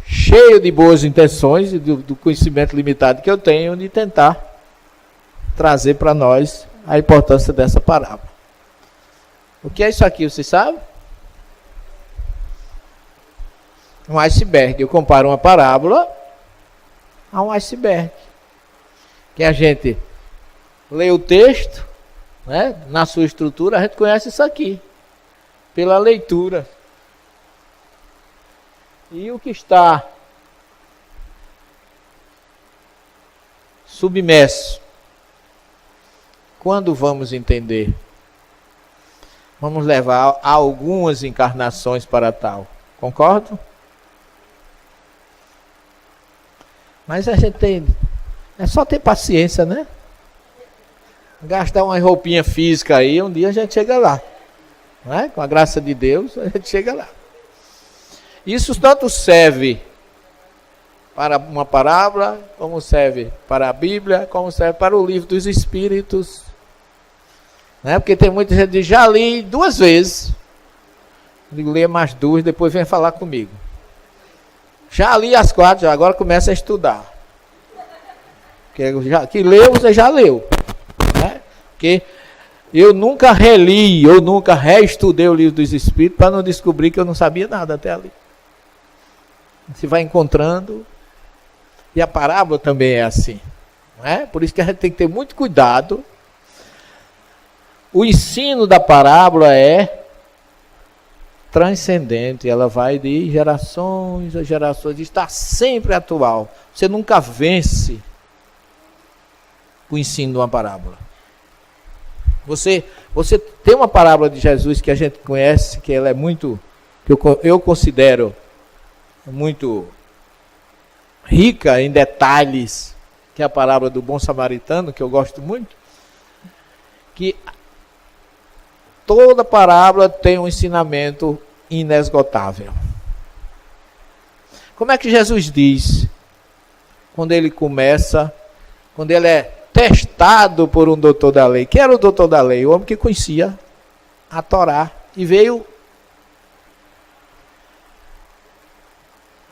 [SPEAKER 2] cheio de boas intenções e do conhecimento limitado que eu tenho, de tentar trazer para nós a importância dessa parábola. O que é isso aqui, você sabe? Um iceberg. Eu comparo uma parábola a um iceberg. Que a gente lê o texto, né, na sua estrutura, a gente conhece isso aqui, pela leitura. E o que está submerso, quando vamos entender? Vamos levar algumas encarnações para tal. Concordo? Mas a gente tem... É só ter paciência, né? Gastar uma roupinha física aí, um dia a gente chega lá. Não é? Com a graça de Deus, a gente chega lá. Isso tanto serve para uma parábola, como serve para a Bíblia, como serve para o livro dos Espíritos. Né? Porque tem muita gente que diz: já li 2 vezes. Eu digo: leia mais 2, depois vem falar comigo. Já li as 4, agora começa a estudar. Que leu, você já leu. Né? Porque eu nunca reli, eu nunca reestudei o livro dos Espíritos para não descobrir que eu não sabia nada até ali. Você vai encontrando. E a parábola também é assim. Não é? Por isso que a gente tem que ter muito cuidado. O ensino da parábola é transcendente. Ela vai de gerações a gerações. Está sempre atual. Você nunca vence o ensino de uma parábola. Você tem uma parábola de Jesus que a gente conhece, que ela é muito, que eu considero muito rica em detalhes, que é a parábola do bom samaritano, que eu gosto muito, que toda parábola tem um ensinamento inesgotável. Como é que Jesus diz, quando ele começa quando ele é testado por um doutor da lei. Quem era o doutor da lei? O homem que conhecia a Torá e veio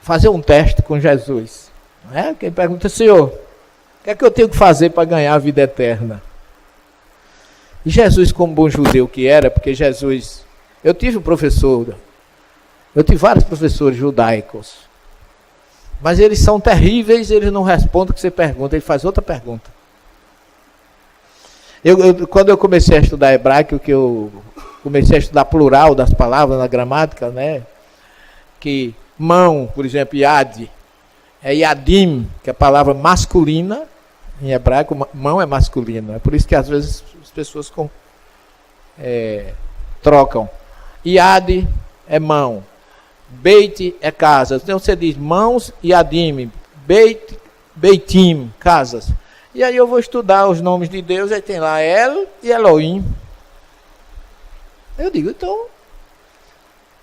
[SPEAKER 2] fazer um teste com Jesus. Não é? Quem pergunta, Senhor, o que é que eu tenho que fazer para ganhar a vida eterna? E Jesus, como bom judeu que era, porque Jesus... Eu tive vários professores judaicos, mas eles são terríveis, eles não respondem o que você pergunta, ele faz outra pergunta. Quando eu comecei a estudar hebraico, que eu comecei a estudar plural das palavras na gramática, né? Que mão, por exemplo, yad, é yadim, que é a palavra masculina, em hebraico, mão é masculina. É por isso que às vezes as pessoas trocam. Yad é mão, beit é casa. Então você diz mãos, yadim, beitim, casas. E aí eu vou estudar os nomes de Deus, aí tem lá El e Elohim. Eu digo, então,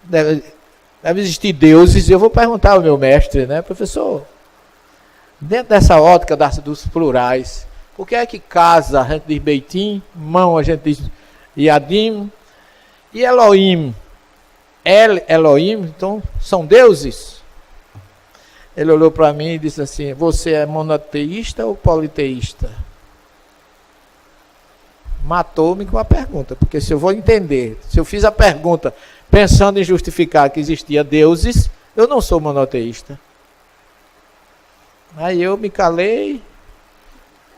[SPEAKER 2] deve existir deuses, e eu vou perguntar ao meu mestre, né, professor, dentro dessa ótica dos plurais, por que é que casa a gente diz Beitim, mão a gente diz Yadim, e Elohim, El Elohim, então são deuses? Ele olhou para mim e disse assim, você é monoteísta ou politeísta? Matou-me com a pergunta, porque se eu vou entender, se eu fiz a pergunta pensando em justificar que existia deuses, eu não sou monoteísta. Aí eu me calei,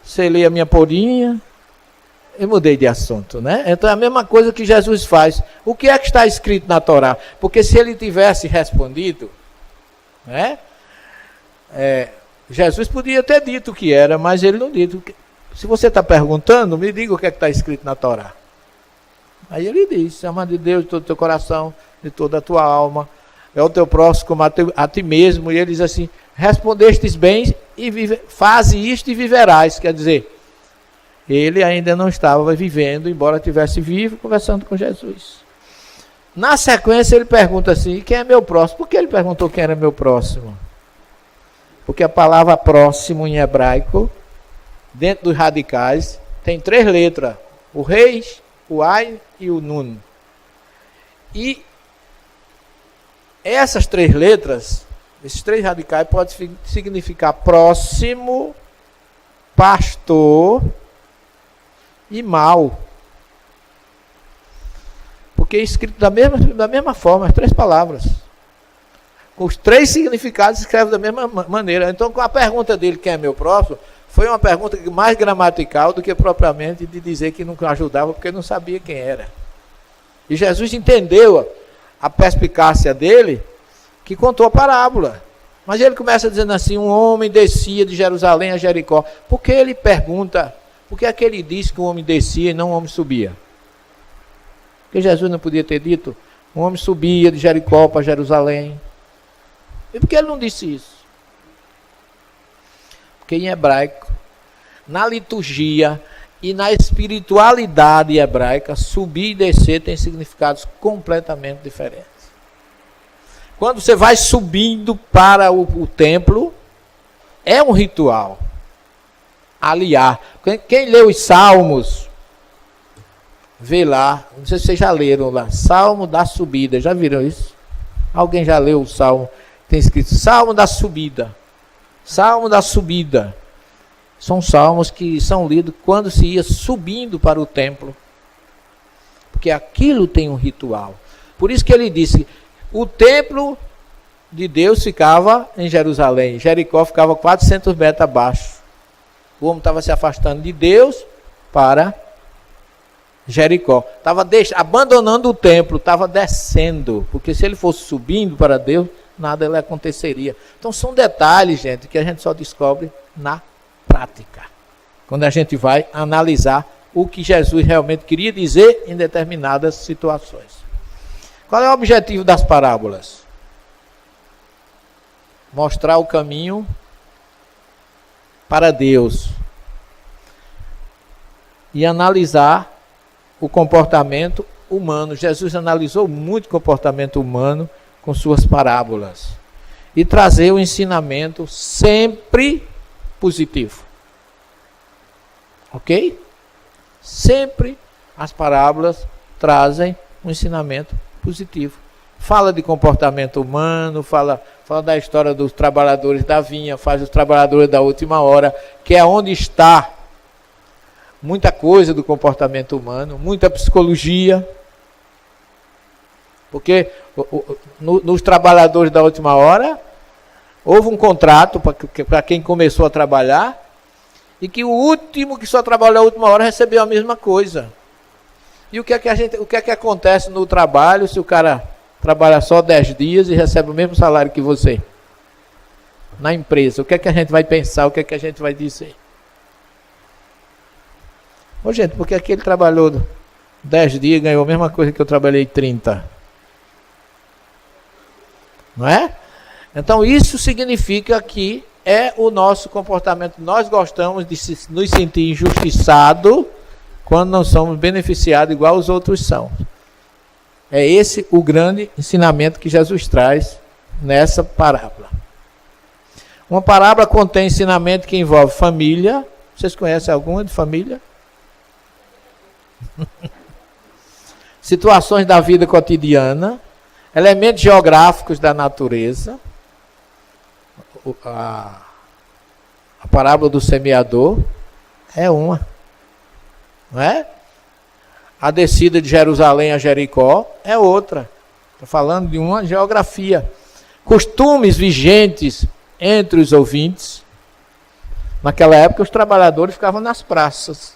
[SPEAKER 2] selei a minha porinha e mudei de assunto, né? Então é a mesma coisa que Jesus faz. O que é que está escrito na Torá? Porque se ele tivesse respondido, né? Jesus podia ter dito o que era, mas ele não disse. Se você está perguntando, me diga o que é que está escrito na Torá. Aí ele diz, ama de Deus de todo o teu coração, de toda a tua alma, é o teu próximo como a ti mesmo. E ele diz assim, respondestes bem, faze isto e viverás. Quer dizer, ele ainda não estava vivendo, embora estivesse vivo, conversando com Jesus. Na sequência ele pergunta assim, quem é meu próximo? Por que ele perguntou quem era meu próximo? Porque a palavra próximo em hebraico, dentro dos radicais, tem 3 letras. O reis, o ain e o nun. E essas 3 letras, esses 3 radicais, podem significar próximo, pastor e mal. Porque é escrito da mesma forma, as 3 palavras. Os 3 significados escrevem da mesma maneira. Então, com a pergunta dele, quem é meu próximo, foi uma pergunta mais gramatical do que propriamente de dizer que não ajudava, porque não sabia quem era. E Jesus entendeu a perspicácia dele, que contou a parábola. Mas ele começa dizendo assim, um homem descia de Jerusalém a Jericó. Por que ele pergunta, por que é que ele disse que um homem descia e não um homem subia? Porque Jesus não podia ter dito, um homem subia de Jericó para Jerusalém. E por que ele não disse isso? Porque em hebraico, na liturgia e na espiritualidade hebraica, subir e descer tem significados completamente diferentes. Quando você vai subindo para o templo, é um ritual. Aliar. Quem lê os Salmos, vê lá, não sei se vocês já leram lá, Salmo da subida, já viram isso? Alguém já leu o Salmo? Tem escrito Salmo da subida. Salmo da subida. São salmos que são lidos quando se ia subindo para o templo. Porque aquilo tem um ritual. Por isso que ele disse, o templo de Deus ficava em Jerusalém. Jericó ficava 400 metros abaixo. O homem estava se afastando de Deus para Jericó. Estava abandonando o templo, estava descendo. Porque se ele fosse subindo para Deus, nada lhe aconteceria. Então são detalhes, gente, que a gente só descobre na prática. Quando a gente vai analisar o que Jesus realmente queria dizer em determinadas situações. Qual é o objetivo das parábolas? Mostrar o caminho para Deus. E analisar o comportamento humano. Jesus analisou muito o comportamento humano com suas parábolas. E trazer o ensinamento sempre positivo. Ok? Sempre as parábolas trazem um ensinamento positivo. Fala de comportamento humano, fala da história dos trabalhadores da vinha, faz os trabalhadores da última hora, que é onde está muita coisa do comportamento humano, muita psicologia. Porque nos trabalhadores da última hora, houve um contrato para quem começou a trabalhar, e que o último que só trabalhou a última hora recebeu a mesma coisa. E o que é que acontece no trabalho se o cara trabalha só 10 dias e recebe o mesmo salário que você? Na empresa, o que é que a gente vai pensar, o que é que a gente vai dizer? Ô gente, porque aquele trabalhou 10 dias e ganhou a mesma coisa que eu trabalhei 30. Não é? Então isso significa que é o nosso comportamento. Nós gostamos de nos sentir injustiçados quando não somos beneficiados igual os outros são. É esse o grande ensinamento que Jesus traz nessa parábola. Uma parábola contém ensinamento que envolve família. Vocês conhecem alguma de família? Situações da vida cotidiana, elementos geográficos da natureza, a parábola do semeador é uma, não é? A descida de Jerusalém a Jericó é outra. Estou falando de uma geografia. Costumes vigentes entre os ouvintes. Naquela época os trabalhadores ficavam nas praças.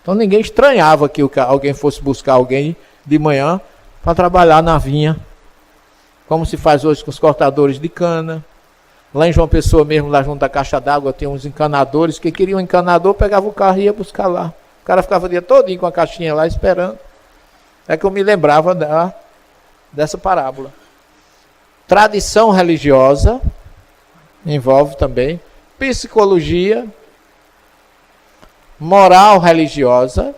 [SPEAKER 2] Então ninguém estranhava que alguém fosse buscar alguém de manhã para trabalhar na vinha, como se faz hoje com os cortadores de cana. Lá em João Pessoa mesmo, lá junto da caixa d'água, tem uns encanadores que queriam um encanador, pegava o carro e ia buscar lá. O cara ficava o dia todinho com a caixinha lá esperando. É que eu me lembrava dessa parábola. Tradição religiosa envolve também psicologia, moral religiosa.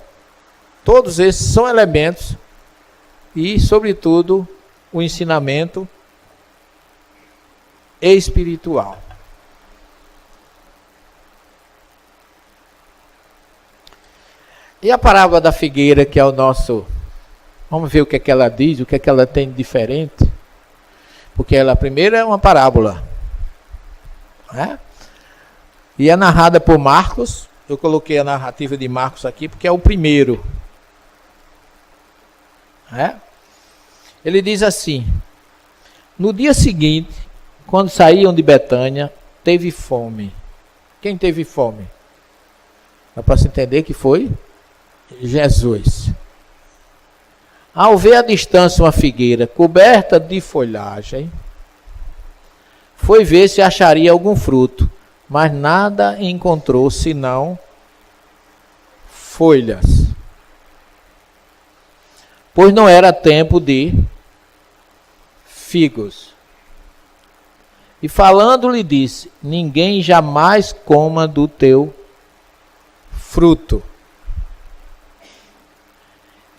[SPEAKER 2] Todos esses são elementos e, sobretudo, o ensinamento espiritual. E a parábola da figueira, que é o nosso... Vamos ver o que é que ela diz, o que é que ela tem de diferente. Porque ela, primeiro, é uma parábola, né? E é narrada por Marcos. Eu coloquei a narrativa de Marcos aqui porque é o primeiro. Ele diz assim: no dia seguinte, quando saíam de Betânia, teve fome. Quem teve fome? Dá para se entender que foi Jesus. Ao ver à distância uma figueira coberta de folhagem, foi ver se acharia algum fruto, mas nada encontrou senão folhas, pois não era tempo de figos. E falando-lhe disse: ninguém jamais coma do teu fruto.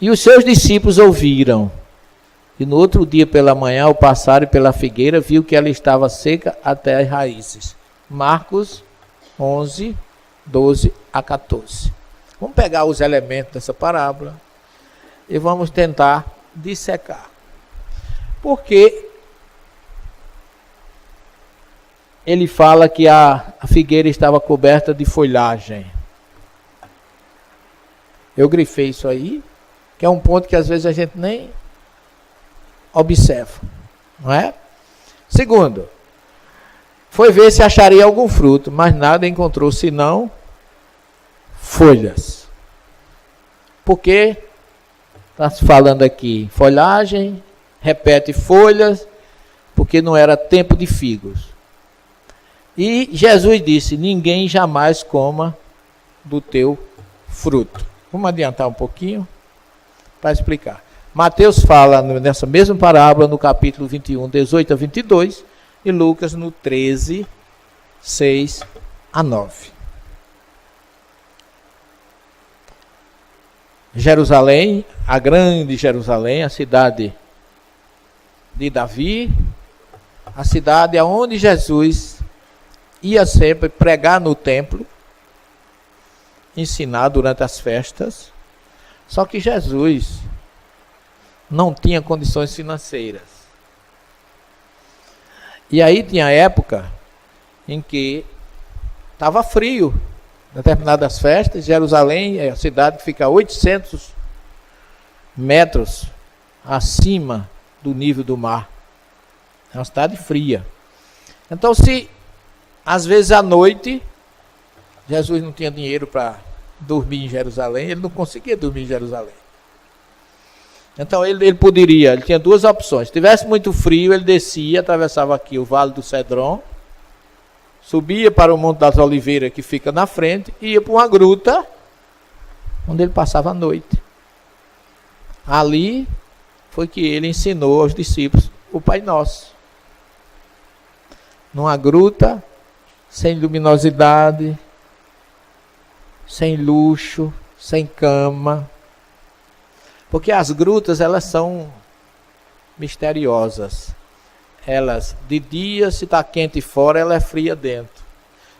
[SPEAKER 2] E os seus discípulos ouviram. E no outro dia pela manhã, ao passarem pela figueira, viu que ela estava seca até as raízes. Marcos 11, 12 a 14. Vamos pegar os elementos dessa parábola e vamos tentar dissecar. Porque ele fala que a figueira estava coberta de folhagem. Eu grifei isso aí, que é um ponto que às vezes a gente nem observa, não é? Segundo, foi ver se acharia algum fruto, mas nada encontrou senão folhas. Porque está se falando aqui folhagem, repete folhas, porque não era tempo de figos. E Jesus disse: ninguém jamais coma do teu fruto. Vamos adiantar um pouquinho para explicar. Mateus fala nessa mesma parábola no capítulo 21, 18 a 22, e Lucas no 13, 6 a 9. Jerusalém, a grande Jerusalém, a cidade de Davi, a cidade aonde Jesus ia sempre pregar no templo, ensinar durante as festas. Só que Jesus não tinha condições financeiras. E aí tinha época em que estava frio. Determinadas festas, Jerusalém é a cidade que fica a 800 metros acima do nível do mar. É uma cidade fria. Então, se às vezes à noite Jesus não tinha dinheiro para dormir em Jerusalém, ele não conseguia dormir em Jerusalém. Então ele poderia, ele tinha duas opções. Se tivesse muito frio, ele descia, atravessava aqui o Vale do Cedron, subia para o Monte das Oliveiras, que fica na frente, e ia para uma gruta, onde ele passava a noite. Ali foi que ele ensinou aos discípulos o Pai Nosso. Numa gruta, sem luminosidade, sem luxo, sem cama. Porque as grutas, elas são misteriosas. Elas, de dia, se está quente fora, ela é fria dentro.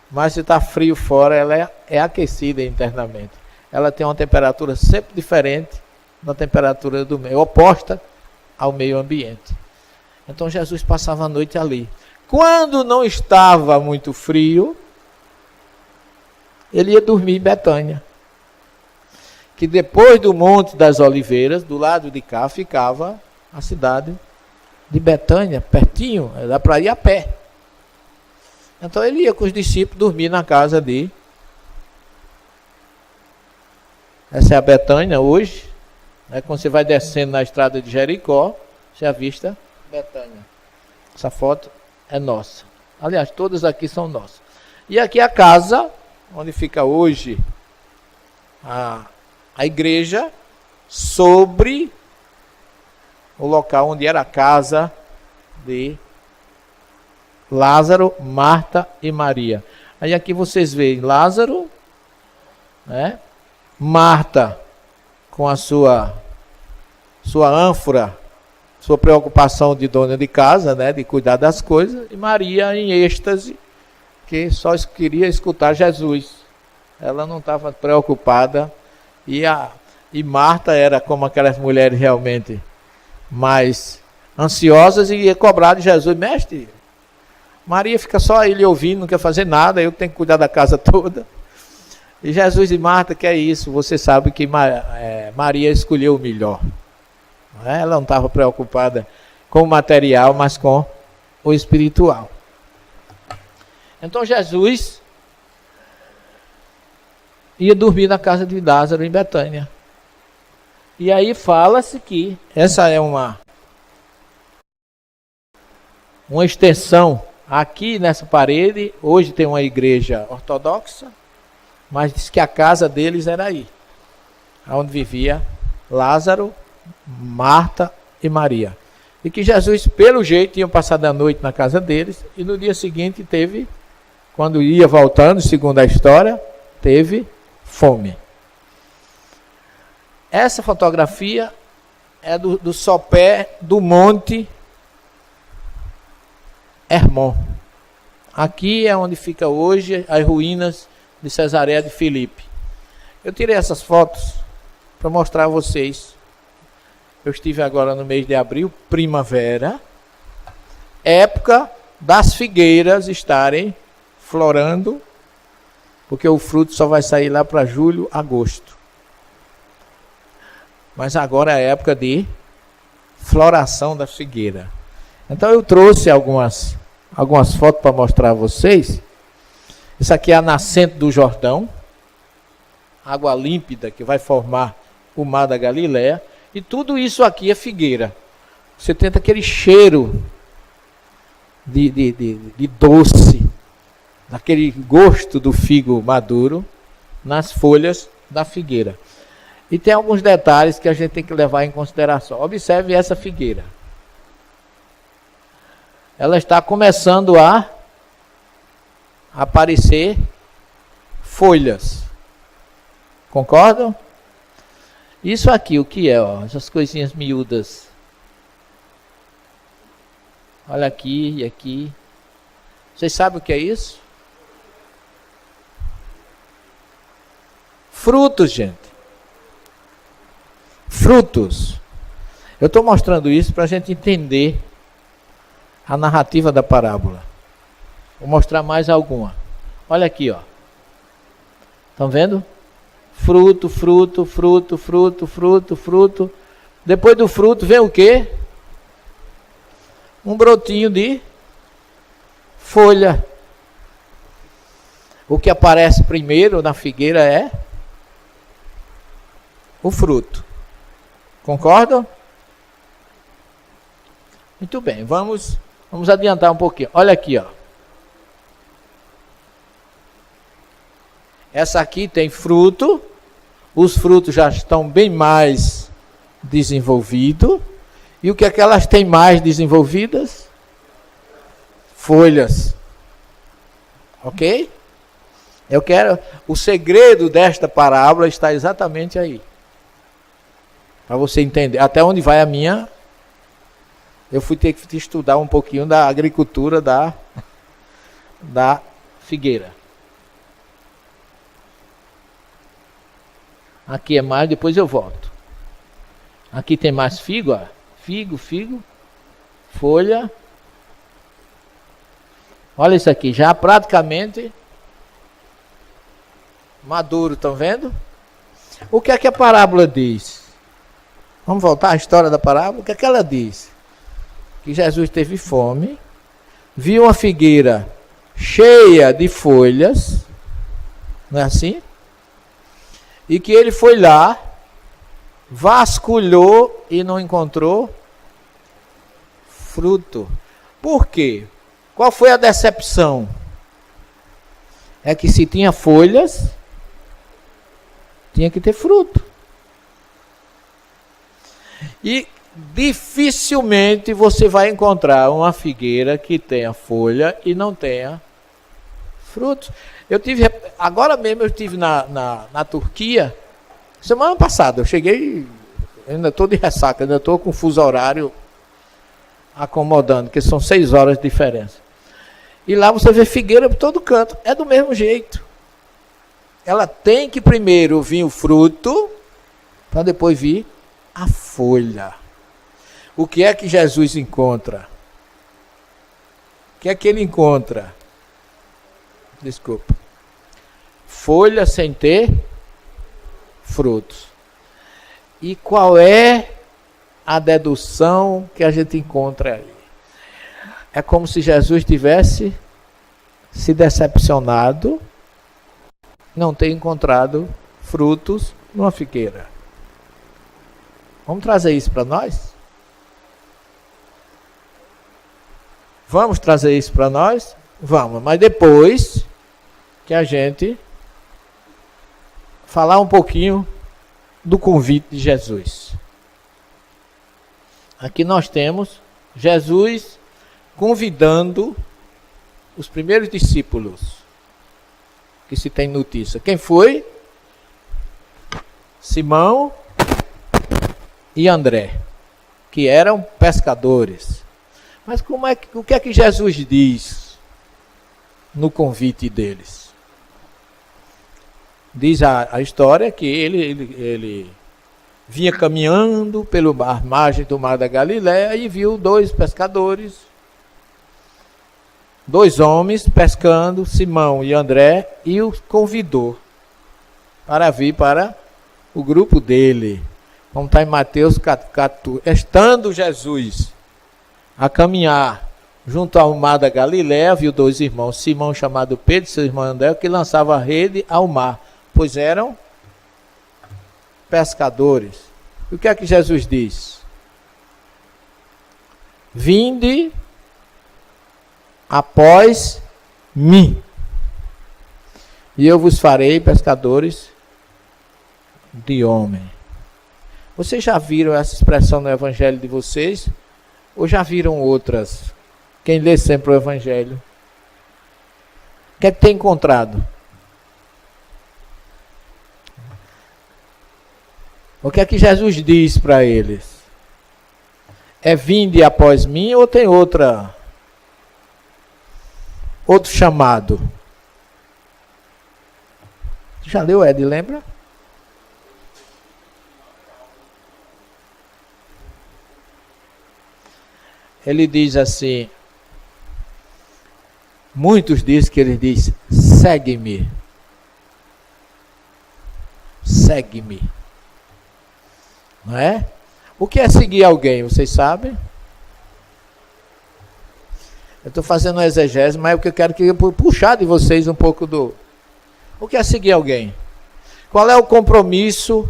[SPEAKER 2] Mas se está frio fora, ela é aquecida internamente. Ela tem uma temperatura sempre diferente da temperatura do meio, oposta ao meio ambiente. Então Jesus passava a noite ali. Quando não estava muito frio, ele ia dormir em Betânia. Que depois do Monte das Oliveiras, do lado de cá, ficava a cidade de Betânia, pertinho, dá para ir a pé. Então ele ia com os discípulos dormir na casa de... Essa é a Betânia hoje. Né? Quando você vai descendo na estrada de Jericó, você avista Betânia. Essa foto é nossa. Aliás, todas aqui são nossas. E aqui a casa, onde fica hoje a igreja, sobre o local onde era a casa de Lázaro, Marta e Maria. Aí aqui vocês veem Lázaro, né? Marta com a sua ânfora, sua preocupação de dona de casa, né? De cuidar das coisas, e Maria em êxtase, que só queria escutar Jesus. Ela não estava preocupada. E Marta era como aquelas mulheres realmente mais ansiosas e ia cobrar de Jesus: mestre, Maria fica só ele ouvindo, não quer fazer nada, eu tenho que cuidar da casa toda. E Jesus e Marta, que é isso, você sabe que Maria escolheu o melhor. Ela não estava preocupada com o material, mas com o espiritual. Então Jesus ia dormir na casa de Lázaro em Betânia. E aí fala-se que essa é uma extensão aqui nessa parede. Hoje tem uma igreja ortodoxa, mas diz que a casa deles era aí, onde vivia Lázaro, Marta e Maria. E que Jesus, pelo jeito, tinha passado a noite na casa deles, e no dia seguinte teve, quando ia voltando, segundo a história, teve fome. Essa fotografia é do sopé do Monte Hermon. Aqui é onde fica hoje as ruínas de Cesareia de Filipe. Eu tirei essas fotos para mostrar a vocês. Eu estive agora no mês de abril, primavera, época das figueiras estarem florando, porque o fruto só vai sair lá para julho, agosto. Mas agora é a época de floração da figueira. Então eu trouxe algumas fotos para mostrar a vocês. Isso aqui é a nascente do Jordão, água límpida que vai formar o mar da Galileia. E tudo isso aqui é figueira. Você tenta aquele cheiro de doce, daquele gosto do figo maduro nas folhas da figueira. E tem alguns detalhes que a gente tem que levar em consideração. Observe essa figueira. Ela está começando a aparecer folhas. Concordam? Isso aqui, o que é? Ó, essas coisinhas miúdas. Olha aqui e aqui. Vocês sabem o que é isso? Frutos, gente. Frutos. Eu estou mostrando isso para a gente entender a narrativa da parábola. Vou mostrar mais alguma. Olha aqui, ó. Estão vendo? Fruto, fruto, fruto, fruto, fruto, fruto. Depois do fruto vem o quê? Um brotinho de folha. O que aparece primeiro na figueira é o fruto. Concordam? Muito bem, vamos adiantar um pouquinho. Olha aqui, ó. Essa aqui tem fruto. Os frutos já estão bem mais desenvolvidos. E o que é que elas têm mais desenvolvidas? Folhas. Ok? O segredo desta parábola está exatamente aí. Para você entender. Até onde vai a minha... Eu fui ter que estudar um pouquinho da agricultura da figueira. Aqui é mais, depois eu volto. Aqui tem mais figo, ó. Figo, folha. Olha isso aqui, já praticamente maduro, estão vendo? O que é que a parábola diz? Vamos voltar à história da parábola? O que é que ela diz? Que Jesus teve fome, viu uma figueira cheia de folhas, não é assim? E que ele foi lá, vasculhou e não encontrou fruto. Por quê? Qual foi a decepção? É que se tinha folhas, tinha que ter fruto. E dificilmente você vai encontrar uma figueira que tenha folha e não tenha frutos. Agora mesmo eu estive na Turquia, semana passada, eu cheguei, ainda estou de ressaca, ainda estou com fuso horário acomodando, que são 6 horas de diferença. E lá você vê figueira por todo canto, é do mesmo jeito. Ela tem que primeiro vir o fruto, para depois vir a folha. O que é que Jesus encontra? O que é que ele encontra? Desculpa. Folha sem ter frutos. E qual é a dedução que a gente encontra aí? É como se Jesus tivesse se decepcionado, não ter encontrado frutos numa figueira. Vamos trazer isso para nós? Vamos trazer isso para nós? Vamos, mas depois que a gente falar um pouquinho do convite de Jesus. Aqui nós temos Jesus convidando os primeiros discípulos que se tem notícia. Quem foi? Simão e André, que eram pescadores. Mas o que é que Jesus diz no convite deles? Diz a história que ele vinha caminhando pelo margem do mar da Galileia e viu 2 pescadores, 2 homens pescando, Simão e André, e os convidou para vir para o grupo dele. Como está em Mateus 14. Estando Jesus a caminhar junto ao mar da Galileia, viu 2 irmãos, Simão chamado Pedro e seu irmão André, que lançavam a rede ao mar, pois eram pescadores. E o que é que Jesus diz? Vinde após mim, e eu vos farei pescadores de homem. Vocês já viram essa expressão no evangelho de vocês? Ou já viram outras? Quem lê sempre o evangelho. O que é que tem encontrado? O que é que Jesus diz para eles? É vinde após mim ou tem outro chamado? Já leu, Ed, lembra? ele diz assim, muitos dizem que ele diz, segue-me. Segue-me. Não é? O que é seguir alguém, vocês sabem? Eu estou fazendo um exegese, mas o que eu quero que puxar de vocês um pouco do... O que é seguir alguém? Qual é o compromisso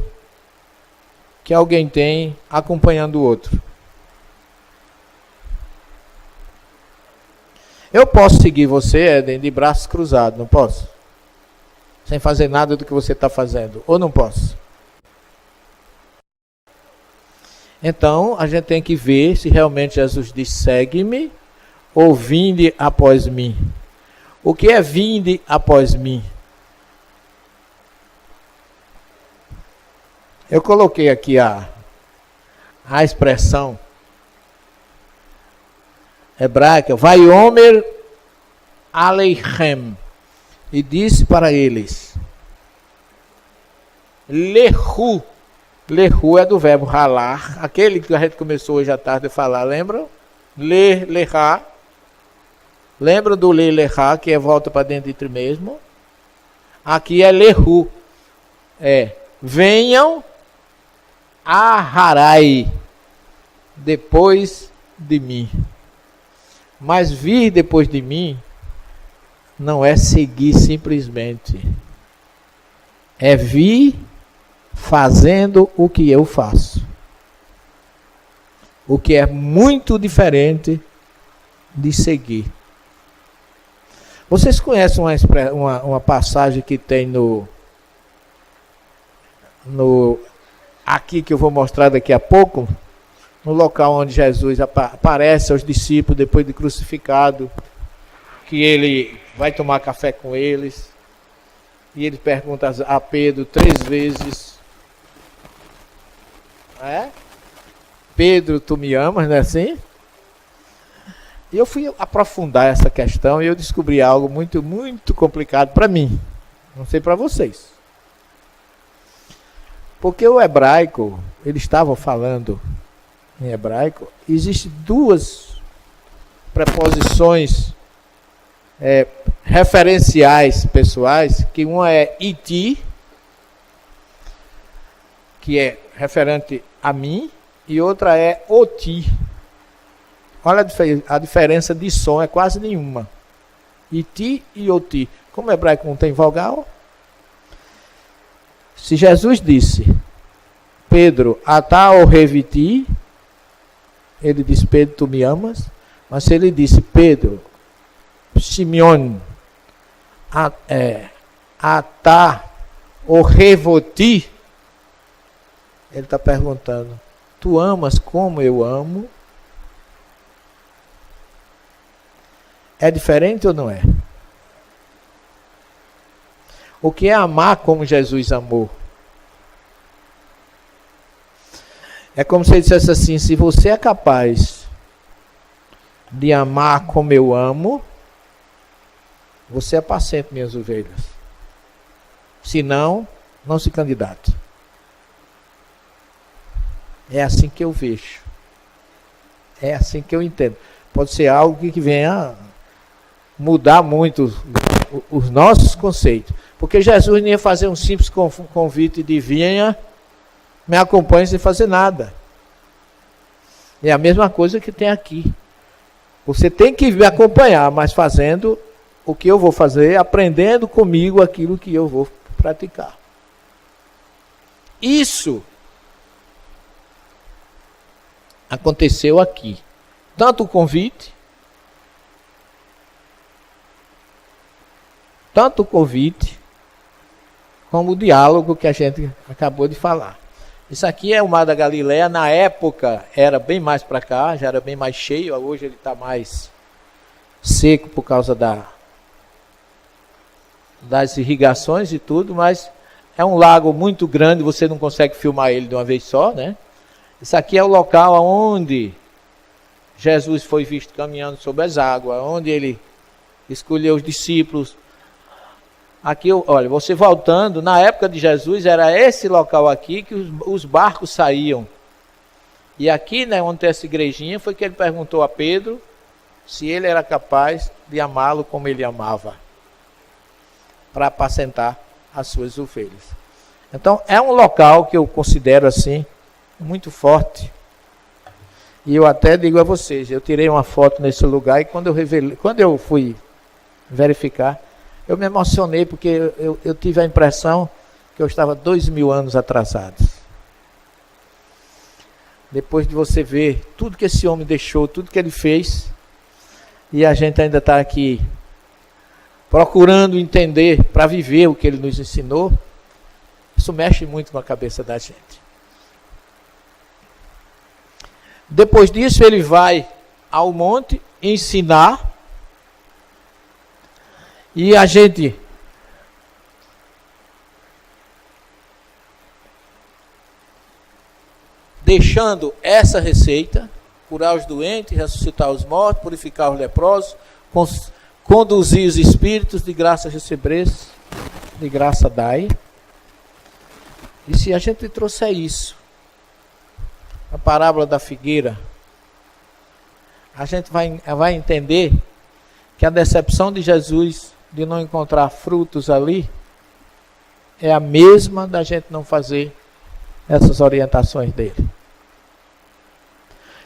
[SPEAKER 2] que alguém tem acompanhando o outro? Eu posso seguir você, Éden, de braços cruzados, não posso? Sem fazer nada do que você está fazendo, ou não posso? Então, a gente tem que ver se realmente Jesus diz, segue-me, ou vinde após mim. O que é vinde após mim? Eu coloquei aqui a expressão hebraica, Vaiomer Aleichem, e disse para eles, Lehu. Lehu é do verbo ralar, aquele que a gente começou hoje à tarde a falar, lembram? Lehá. Lembram do lehá, que é volta para dentro de ti mesmo? Aqui é lehu. Venham a Harai, depois de mim. Mas vir depois de mim não é seguir simplesmente. É vir fazendo o que eu faço. O que é muito diferente de seguir. Vocês conhecem uma passagem que tem no aqui que eu vou mostrar daqui a pouco, no local onde Jesus aparece aos discípulos depois de crucificado, que ele vai tomar café com eles, e ele pergunta a Pedro 3 vezes, Pedro, tu me amas, não é assim? E eu fui aprofundar essa questão e eu descobri algo muito, muito complicado para mim. Não sei para vocês. Porque o hebraico, eles estavam falando em hebraico, existem 2 preposições referenciais pessoais, que uma é iti, que é referente a mim, e outra é oti. Olha a diferença de som, é quase nenhuma. Iti e oti. Como o hebraico não tem vogal, se Jesus disse, Pedro, atá ou reviti, ele disse, Pedro, tu me amas? Mas se ele disse, Pedro, Simeon, atá ou revoti, ele está perguntando, tu amas como eu amo? É diferente ou não é? O que é amar como Jesus amou? É como se ele dissesse assim, se você é capaz de amar como eu amo, você apacenta minhas ovelhas. Se não, não se candidate. É assim que eu vejo. É assim que eu entendo. Pode ser algo que venha mudar muito os nossos conceitos. Porque Jesus não ia fazer um simples convite de venha, me acompanhe sem fazer nada. É a mesma coisa que tem aqui. Você tem que me acompanhar, mas fazendo o que eu vou fazer, aprendendo comigo aquilo que eu vou praticar. Isso aconteceu aqui. Tanto o convite, como o diálogo que a gente acabou de falar. Isso aqui é o Mar da Galileia, na época era bem mais para cá, já era bem mais cheio, hoje ele está mais seco por causa das irrigações e tudo, mas é um lago muito grande, você não consegue filmar ele de uma vez só, né? Isso aqui é o local onde Jesus foi visto caminhando sobre as águas, onde ele escolheu os discípulos. Aqui, olha, você voltando, na época de Jesus, era esse local aqui que os barcos saíam. E aqui, né, onde tem essa igrejinha, foi que ele perguntou a Pedro se ele era capaz de amá-lo como ele amava, para apacentar as suas ovelhas. Então, é um local que eu considero assim, muito forte. E eu até digo a vocês, eu tirei uma foto nesse lugar e quando eu fui verificar, eu me emocionei porque eu tive a impressão que eu estava 2000 anos atrasado. Depois de você ver tudo que esse homem deixou, tudo que ele fez, e a gente ainda está aqui procurando entender para viver o que ele nos ensinou, isso mexe muito com a cabeça da gente. Depois disso ele vai ao monte ensinar, e a gente deixando essa receita, curar os doentes, ressuscitar os mortos, purificar os leprosos, conduzir os espíritos, de graça recebereis, de graça dai. E se a gente trouxer isso, a parábola da figueira, a gente vai entender que a decepção de Jesus de não encontrar frutos ali é a mesma da gente não fazer essas orientações dele.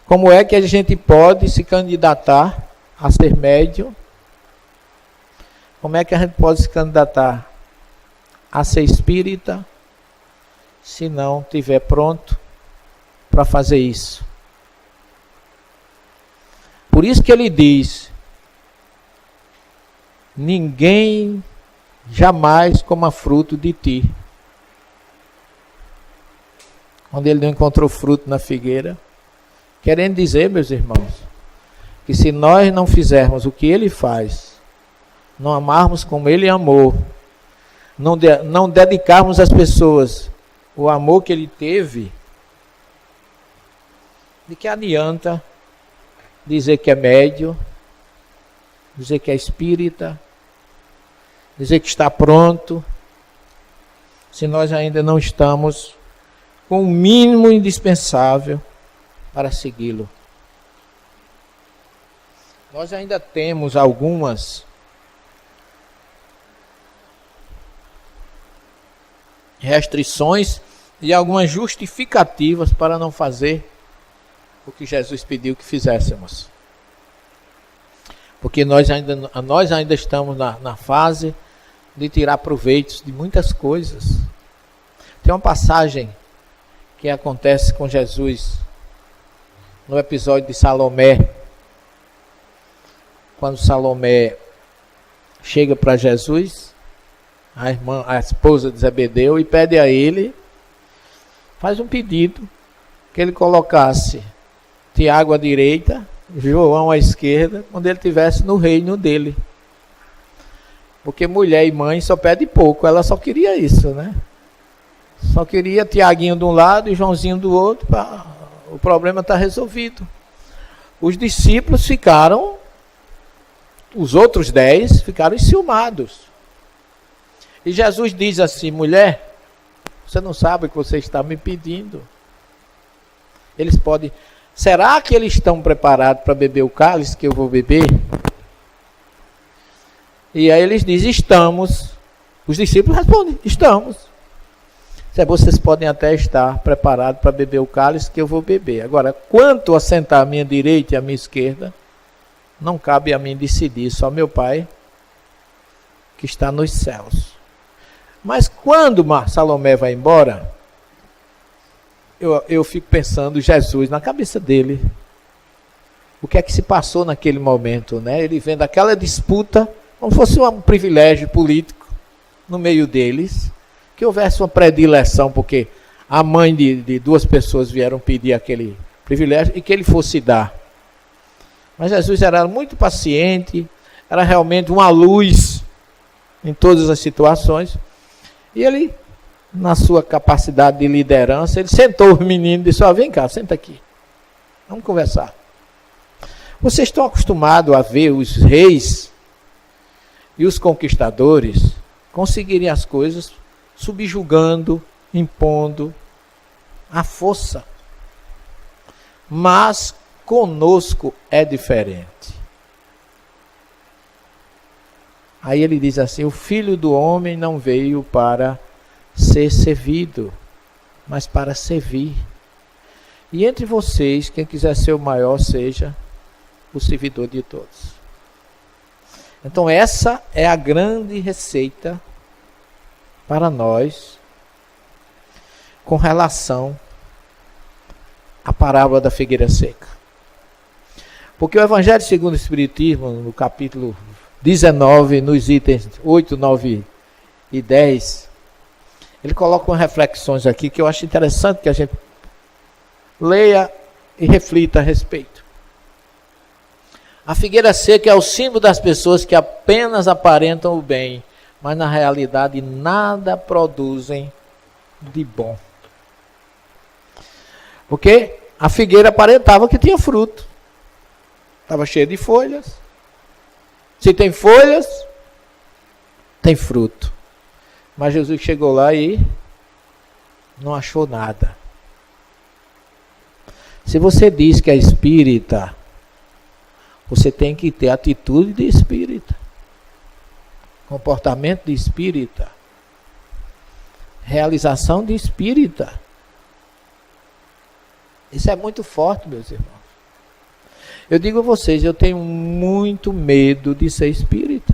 [SPEAKER 2] Como é que a gente pode se candidatar a ser médium? Como é que a gente pode se candidatar a ser espírita se não estiver pronto para fazer isso? Por isso que ele diz: ninguém jamais coma fruto de ti. Quando ele não encontrou fruto na figueira, querendo dizer, meus irmãos, que se nós não fizermos o que ele faz, não amarmos como ele amou, não dedicarmos às pessoas o amor que ele teve, de que adianta dizer que é médium, dizer que é espírita, dizer que está pronto, se nós ainda não estamos com o mínimo indispensável para segui-lo. Nós ainda temos algumas restrições e algumas justificativas para não fazer o que Jesus pediu que fizéssemos. Porque nós ainda estamos na fase de tirar proveitos de muitas coisas. Tem uma passagem que acontece com Jesus no episódio de Salomé, quando Salomé chega para Jesus, a esposa de Zebedeu, e pede a ele, faz um pedido, que ele colocasse Tiago à direita, João à esquerda, quando ele estivesse no reino dele. Porque mulher e mãe só pede pouco, ela só queria isso, né? Só queria Tiaguinho de um lado e Joãozinho do outro, o problema está resolvido. Os discípulos ficaram, os outros 10 ficaram enciumados. E Jesus diz assim: mulher, você não sabe o que você está me pedindo. Eles podem... Será que eles estão preparados para beber o cálice que eu vou beber? E aí eles dizem: estamos. Os discípulos respondem: estamos. Vocês podem até estar preparados para beber o cálice que eu vou beber. Agora, quanto a sentar à minha direita e à minha esquerda, não cabe a mim decidir, só meu Pai que está nos céus. Mas quando Salomé vai embora, eu fico pensando Jesus na cabeça dele. O que é que se passou naquele momento, né? Ele vendo aquela disputa, como fosse um privilégio político no meio deles, que houvesse uma predileção, porque a mãe de duas pessoas vieram pedir aquele privilégio e que ele fosse dar. Mas Jesus era muito paciente, era realmente uma luz em todas as situações. E ele, na sua capacidade de liderança, ele sentou os meninos e disse: vem cá, senta aqui, vamos conversar. Vocês estão acostumados a ver os reis e os conquistadores conseguirem as coisas subjugando, impondo a força. mas conosco é diferente. Aí ele diz assim: o Filho do Homem não veio para ser servido, mas para servir. E entre vocês, quem quiser ser o maior, seja o servidor de todos. Então essa é a grande receita para nós com relação à parábola da figueira seca. Porque o Evangelho segundo o Espiritismo, no capítulo 19, nos itens 8, 9 e 10, ele coloca umas reflexões aqui que eu acho interessante que a gente leia e reflita a respeito. A figueira seca é o símbolo das pessoas que apenas aparentam o bem, mas na realidade nada produzem de bom. Porque a figueira aparentava que tinha fruto. Estava cheia de folhas. Se tem folhas, tem fruto. Mas Jesus chegou lá e não achou nada. Se você diz que é espírita, você tem que ter atitude de espírita, comportamento de espírita, realização de espírita. Isso é muito forte, meus irmãos. Eu digo a vocês, eu tenho muito medo de ser espírita.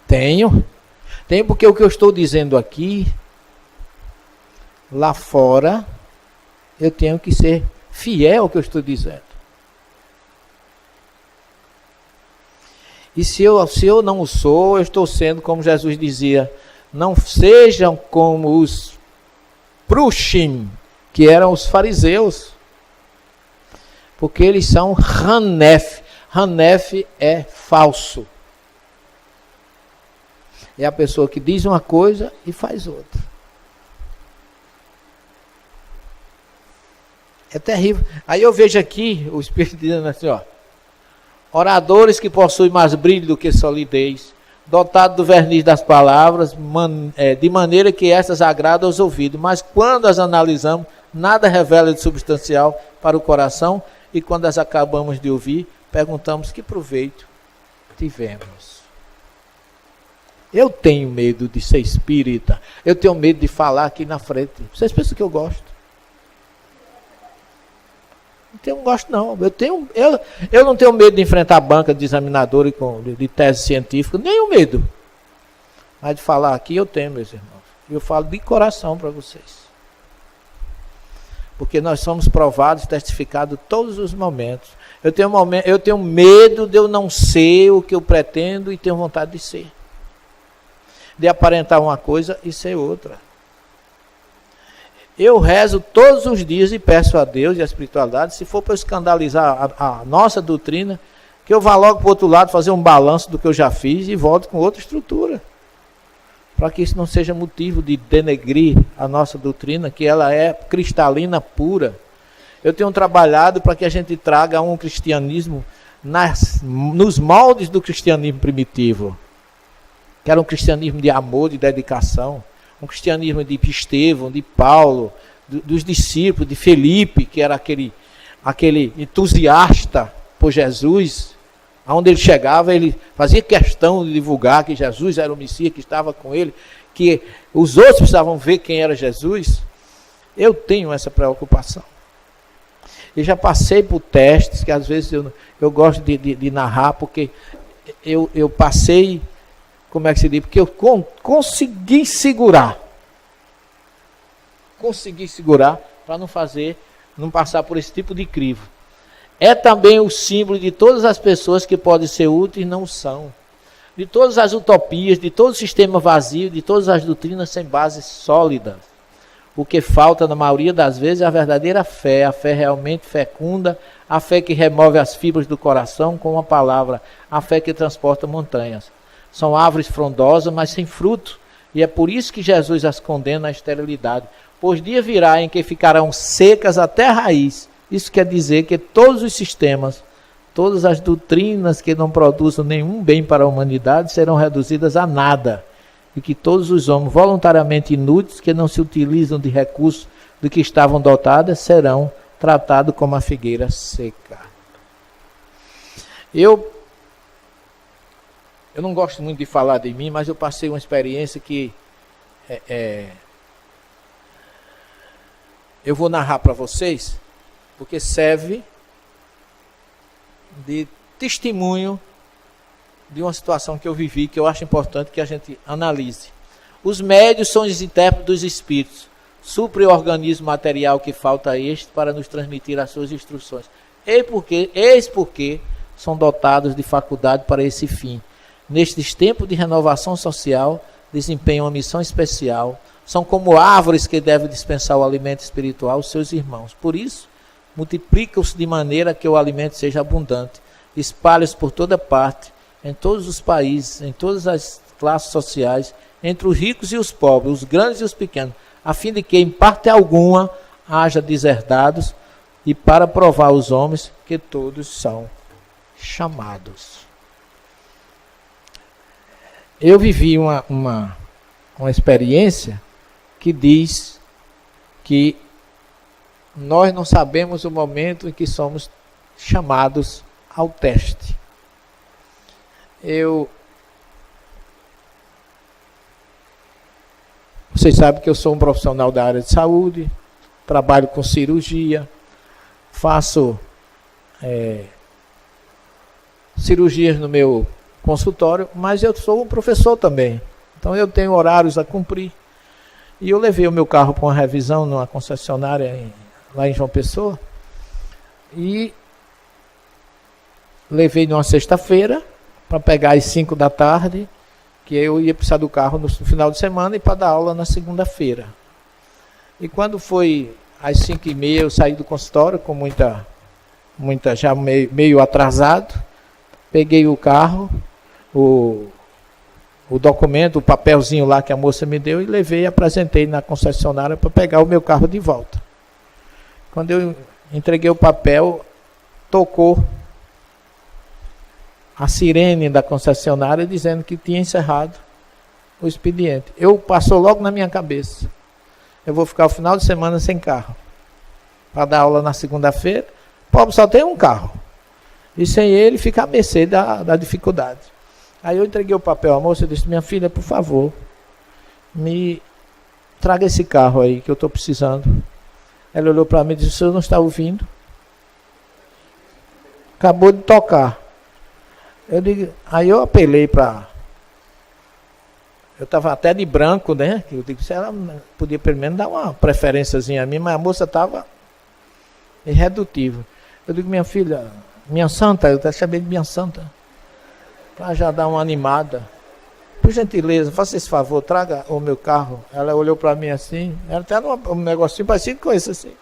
[SPEAKER 2] Tenho porque o que eu estou dizendo aqui, lá fora, eu tenho que ser fiel ao que eu estou dizendo. E se eu não o sou, eu estou sendo, como Jesus dizia, não sejam como os prushim, que eram os fariseus, porque eles são hanef. Hanef é falso. É a pessoa que diz uma coisa e faz outra. É terrível. Aí eu vejo aqui o Espírito dizendo assim, ó: oradores que possuem mais brilho do que solidez, dotados do verniz das palavras, de maneira que estas agradam aos ouvidos, mas quando as analisamos, nada revela de substancial para o coração, e quando as acabamos de ouvir, perguntamos que proveito tivemos. Eu tenho medo de ser espírita, eu tenho medo de falar aqui na frente. Vocês pensam que eu gosto? Não gosto não. Eu não tenho medo de enfrentar a banca de examinador e de tese científica, nenhum medo. Mas de falar aqui eu tenho, meus irmãos. Eu falo de coração para vocês. Porque nós somos provados, testificados todos os momentos. Eu tenho medo de eu não ser o que eu pretendo e tenho vontade de ser. De aparentar uma coisa e ser outra. Eu rezo todos os dias e peço a Deus e a espiritualidade, se for para escandalizar a nossa doutrina, que eu vá logo para o outro lado fazer um balanço do que eu já fiz e volte com outra estrutura. Para que isso não seja motivo de denegrir a nossa doutrina, que ela é cristalina pura. Eu tenho trabalhado para que a gente traga um cristianismo nos moldes do cristianismo primitivo. Que era um cristianismo de amor, de dedicação. Um cristianismo de Estevão, de Paulo, dos discípulos, de Felipe, que era aquele entusiasta por Jesus. Aonde ele chegava, ele fazia questão de divulgar que Jesus era o Messias, que estava com ele, que os outros precisavam ver quem era Jesus. Eu tenho essa preocupação. Eu já passei por testes, que às vezes eu gosto de narrar, porque eu passei... Como é que se diz? Porque eu consegui segurar. Consegui segurar para não passar por esse tipo de crivo. É também o símbolo de todas as pessoas que podem ser úteis e não são. De todas as utopias, de todo o sistema vazio, de todas as doutrinas sem base sólida. O que falta na maioria das vezes é a verdadeira fé, a fé realmente fecunda, a fé que remove as fibras do coração com uma palavra, a fé que transporta montanhas. São árvores frondosas, mas sem fruto. E é por isso que Jesus as condena à esterilidade. Pois dia virá em que ficarão secas até a raiz. Isso quer dizer que todos os sistemas, todas as doutrinas que não produzam nenhum bem para a humanidade serão reduzidas a nada. E que todos os homens voluntariamente inúteis, que não se utilizam de recursos do que estavam dotadas serão tratados como a figueira seca. Eu não gosto muito de falar de mim, mas eu passei uma experiência que eu vou narrar para vocês, porque serve de testemunho de uma situação que eu vivi, que eu acho importante que a gente analise. Os médios são os intérpretes dos espíritos, supre o organismo material que falta a este para nos transmitir as suas instruções. Eis porque são dotados de faculdade para esse fim. Nestes tempos de renovação social, desempenham uma missão especial, são como árvores que devem dispensar o alimento espiritual aos seus irmãos. Por isso, multiplicam-se de maneira que o alimento seja abundante, espalham-se por toda parte, em todos os países, em todas as classes sociais, entre os ricos e os pobres, os grandes e os pequenos, a fim de que, em parte alguma, haja deserdados, e para provar aos homens que todos são chamados. Eu vivi uma experiência que diz que nós não sabemos o momento em que somos chamados ao teste. Vocês sabem que eu sou um profissional da área de saúde, trabalho com cirurgia, faço cirurgias no meu consultório, mas eu sou um professor também. Então eu tenho horários a cumprir. E eu levei o meu carro para uma revisão numa concessionária lá em João Pessoa. E levei numa sexta-feira para pegar às 5 da tarde, que eu ia precisar do carro no final de semana e para dar aula na segunda-feira. E quando foi às 5h30, eu saí do consultório com muita já meio atrasado. Peguei o carro, o documento, o papelzinho lá que a moça me deu e levei e apresentei na concessionária para pegar o meu carro de volta. Quando eu entreguei o papel, tocou a sirene da concessionária dizendo que tinha encerrado o expediente. Passou logo na minha cabeça. Eu vou ficar o final de semana sem carro. Para dar aula na segunda-feira, o pobre só tem um carro. E sem ele fica à mercê da dificuldade. Aí eu entreguei o papel à moça e disse: minha filha, por favor, me traga esse carro aí que eu estou precisando. Ela olhou para mim e disse: o senhor não está ouvindo? Acabou de tocar. Aí eu apelei para... Eu estava até de branco, né? Eu digo, se ela podia pelo menos dar uma preferênciazinha a mim, mas a moça estava irredutível. Eu digo: minha filha, minha santa, eu até chamei de minha santa, para já dar uma animada. Por gentileza, faça esse favor, traga o meu carro. Ela olhou para mim assim, ela até um negocinho parecido com isso assim.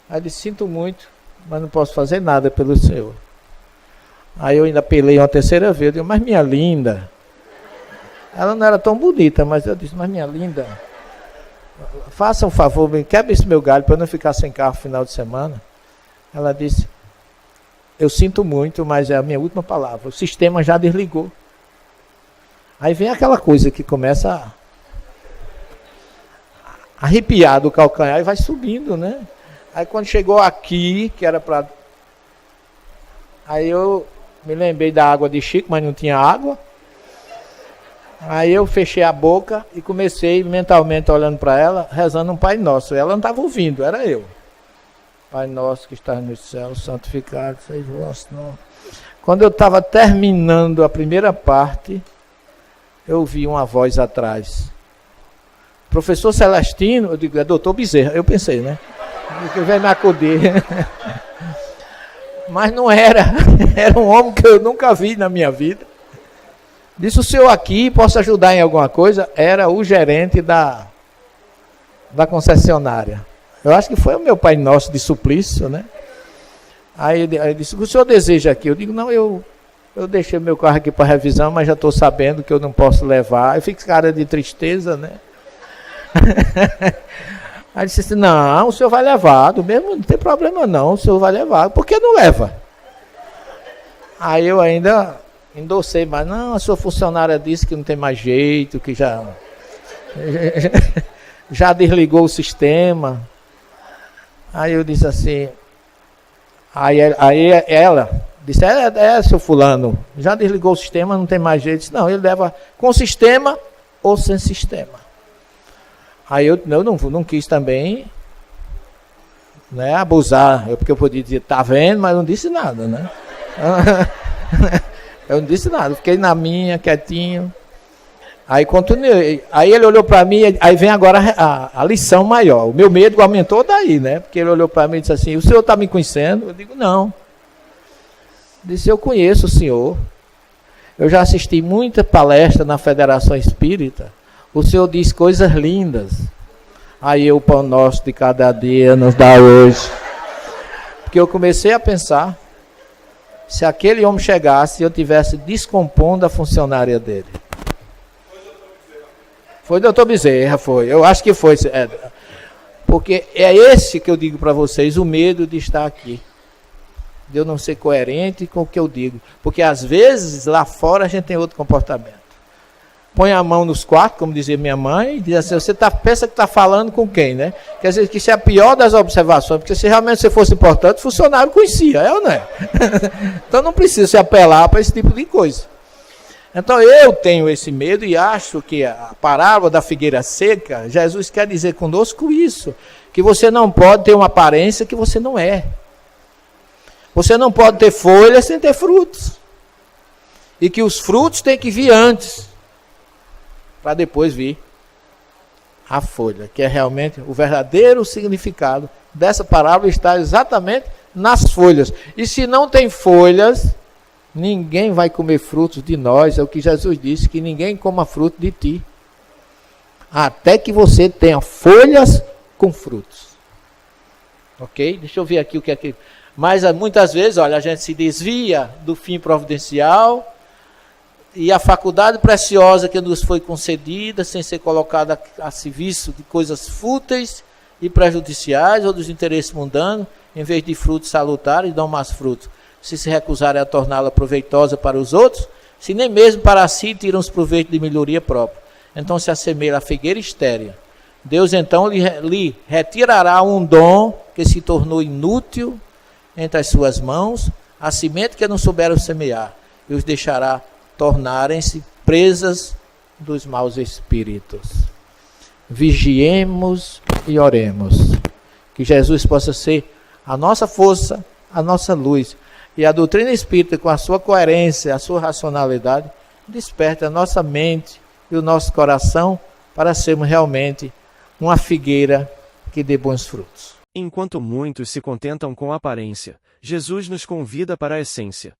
[SPEAKER 2] Aí eu disse: sinto muito, mas não posso fazer nada pelo senhor. Aí eu ainda apelei uma terceira vez, eu digo: mas minha linda... Ela não era tão bonita, mas eu disse: mas minha linda, faça um favor, quebre esse meu galho para eu não ficar sem carro no final de semana. Ela disse: eu sinto muito, mas é a minha última palavra. O sistema já desligou. Aí vem aquela coisa que começa a arrepiar do calcanhar e vai subindo, né? Aí quando chegou aqui, que era para... Aí eu me lembrei da água de Chico, mas não tinha água. Aí eu fechei a boca e comecei mentalmente olhando para ela, rezando um Pai Nosso. Ela não estava ouvindo, era eu. Pai nosso que estás no céu, santificado seja o vosso nome. Quando eu estava terminando a primeira parte, eu ouvi uma voz atrás: professor Celestino. Eu digo: é doutor Bezerra. Eu pensei, né? Que veio me acudir. Mas não era. Era um homem que eu nunca vi na minha vida. Disse: o senhor aqui, posso ajudar em alguma coisa? Era o gerente da concessionária. Eu acho que foi o meu Pai Nosso de suplício, né? Aí ele disse: o que o senhor deseja aqui? Eu digo: não, eu deixei meu carro aqui para revisão, mas já estou sabendo que eu não posso levar. Eu fico cara de tristeza, né? Aí ele disse assim: não, o senhor vai levar, do mesmo, não tem problema não, o senhor vai levar. Por que não leva? Aí eu ainda endossei, mas não, a sua funcionária disse que não tem mais jeito, que já desligou o sistema. Aí eu disse assim, aí ela disse, seu fulano, já desligou o sistema, não tem mais jeito. Disse, não, ele leva com sistema ou sem sistema. Aí eu não quis também, né, abusar, porque eu podia dizer, tá vendo, mas não disse nada, né? Eu não disse nada, fiquei na minha, quietinho. Aí continuei, aí ele olhou para mim, aí vem agora a lição maior. O meu medo aumentou daí, né? Porque ele olhou para mim e disse assim, o senhor está me conhecendo? Eu digo, não. Disse, eu conheço o senhor. Eu já assisti muita palestra na Federação Espírita. O senhor diz coisas lindas. Aí o pão nosso de cada dia nos dá hoje. Porque eu comecei a pensar, se aquele homem chegasse e eu tivesse descompondo a funcionária dele. Foi doutor Bezerra, foi. Eu acho que foi. Porque é esse que eu digo para vocês, o medo de estar aqui. De eu não ser coerente com o que eu digo. Porque às vezes lá fora a gente tem outro comportamento. Põe a mão nos quartos, como dizia minha mãe, e diz assim, você pensa que está falando com quem, né? Quer dizer que isso é a pior das observações, porque se realmente você fosse importante, o funcionário conhecia, é ou não é? Então não precisa se apelar para esse tipo de coisa. Então eu tenho esse medo e acho que a parábola da figueira seca, Jesus quer dizer conosco isso, que você não pode ter uma aparência que você não é. Você não pode ter folhas sem ter frutos. E que os frutos têm que vir antes, para depois vir a folha, que é realmente o verdadeiro significado dessa parábola, está exatamente nas folhas. E se não tem folhas, ninguém vai comer frutos de nós, é o que Jesus disse, que ninguém coma fruto de ti. Até que você tenha folhas com frutos. Ok? Deixa eu ver aqui o que é que... Mas muitas vezes, olha, a gente se desvia do fim providencial e a faculdade preciosa que nos foi concedida, sem ser colocada a serviço de coisas fúteis e prejudiciais ou dos interesses mundanos, em vez de frutos salutares, dão mais frutos. Se recusarem a torná-la proveitosa para os outros, se nem mesmo para si tiram os proveitos de melhoria própria. Então se assemelha à figueira estéril. Deus então lhe retirará um dom que se tornou inútil entre as suas mãos, a semente que não souberam semear, e os deixará tornarem-se presas dos maus espíritos. Vigiemos e oremos. Que Jesus possa ser a nossa força, a nossa luz. E a doutrina espírita, com a sua coerência, a sua racionalidade, desperte a nossa mente e o nosso coração para sermos realmente uma figueira que dê bons frutos.
[SPEAKER 1] Enquanto muitos se contentam com a aparência, Jesus nos convida para a essência.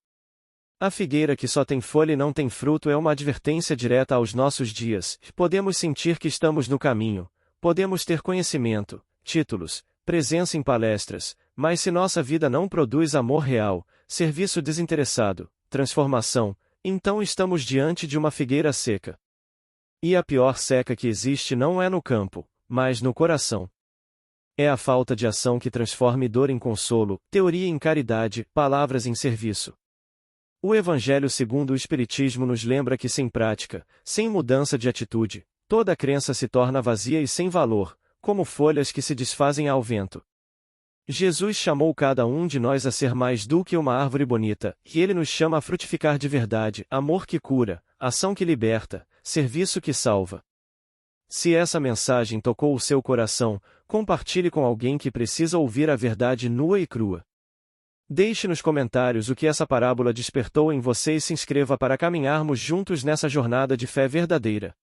[SPEAKER 1] A figueira que só tem folha e não tem fruto é uma advertência direta aos nossos dias. Podemos sentir que estamos no caminho, podemos ter conhecimento, títulos, presença em palestras, mas se nossa vida não produz amor real, serviço desinteressado, transformação, então estamos diante de uma figueira seca. E a pior seca que existe não é no campo, mas no coração. É a falta de ação que transforma dor em consolo, teoria em caridade, palavras em serviço. O Evangelho segundo o Espiritismo nos lembra que sem prática, sem mudança de atitude, toda crença se torna vazia e sem valor, como folhas que se desfazem ao vento. Jesus chamou cada um de nós a ser mais do que uma árvore bonita, e Ele nos chama a frutificar de verdade, amor que cura, ação que liberta, serviço que salva. Se essa mensagem tocou o seu coração, compartilhe com alguém que precisa ouvir a verdade nua e crua. Deixe nos comentários o que essa parábola despertou em você e se inscreva para caminharmos juntos nessa jornada de fé verdadeira.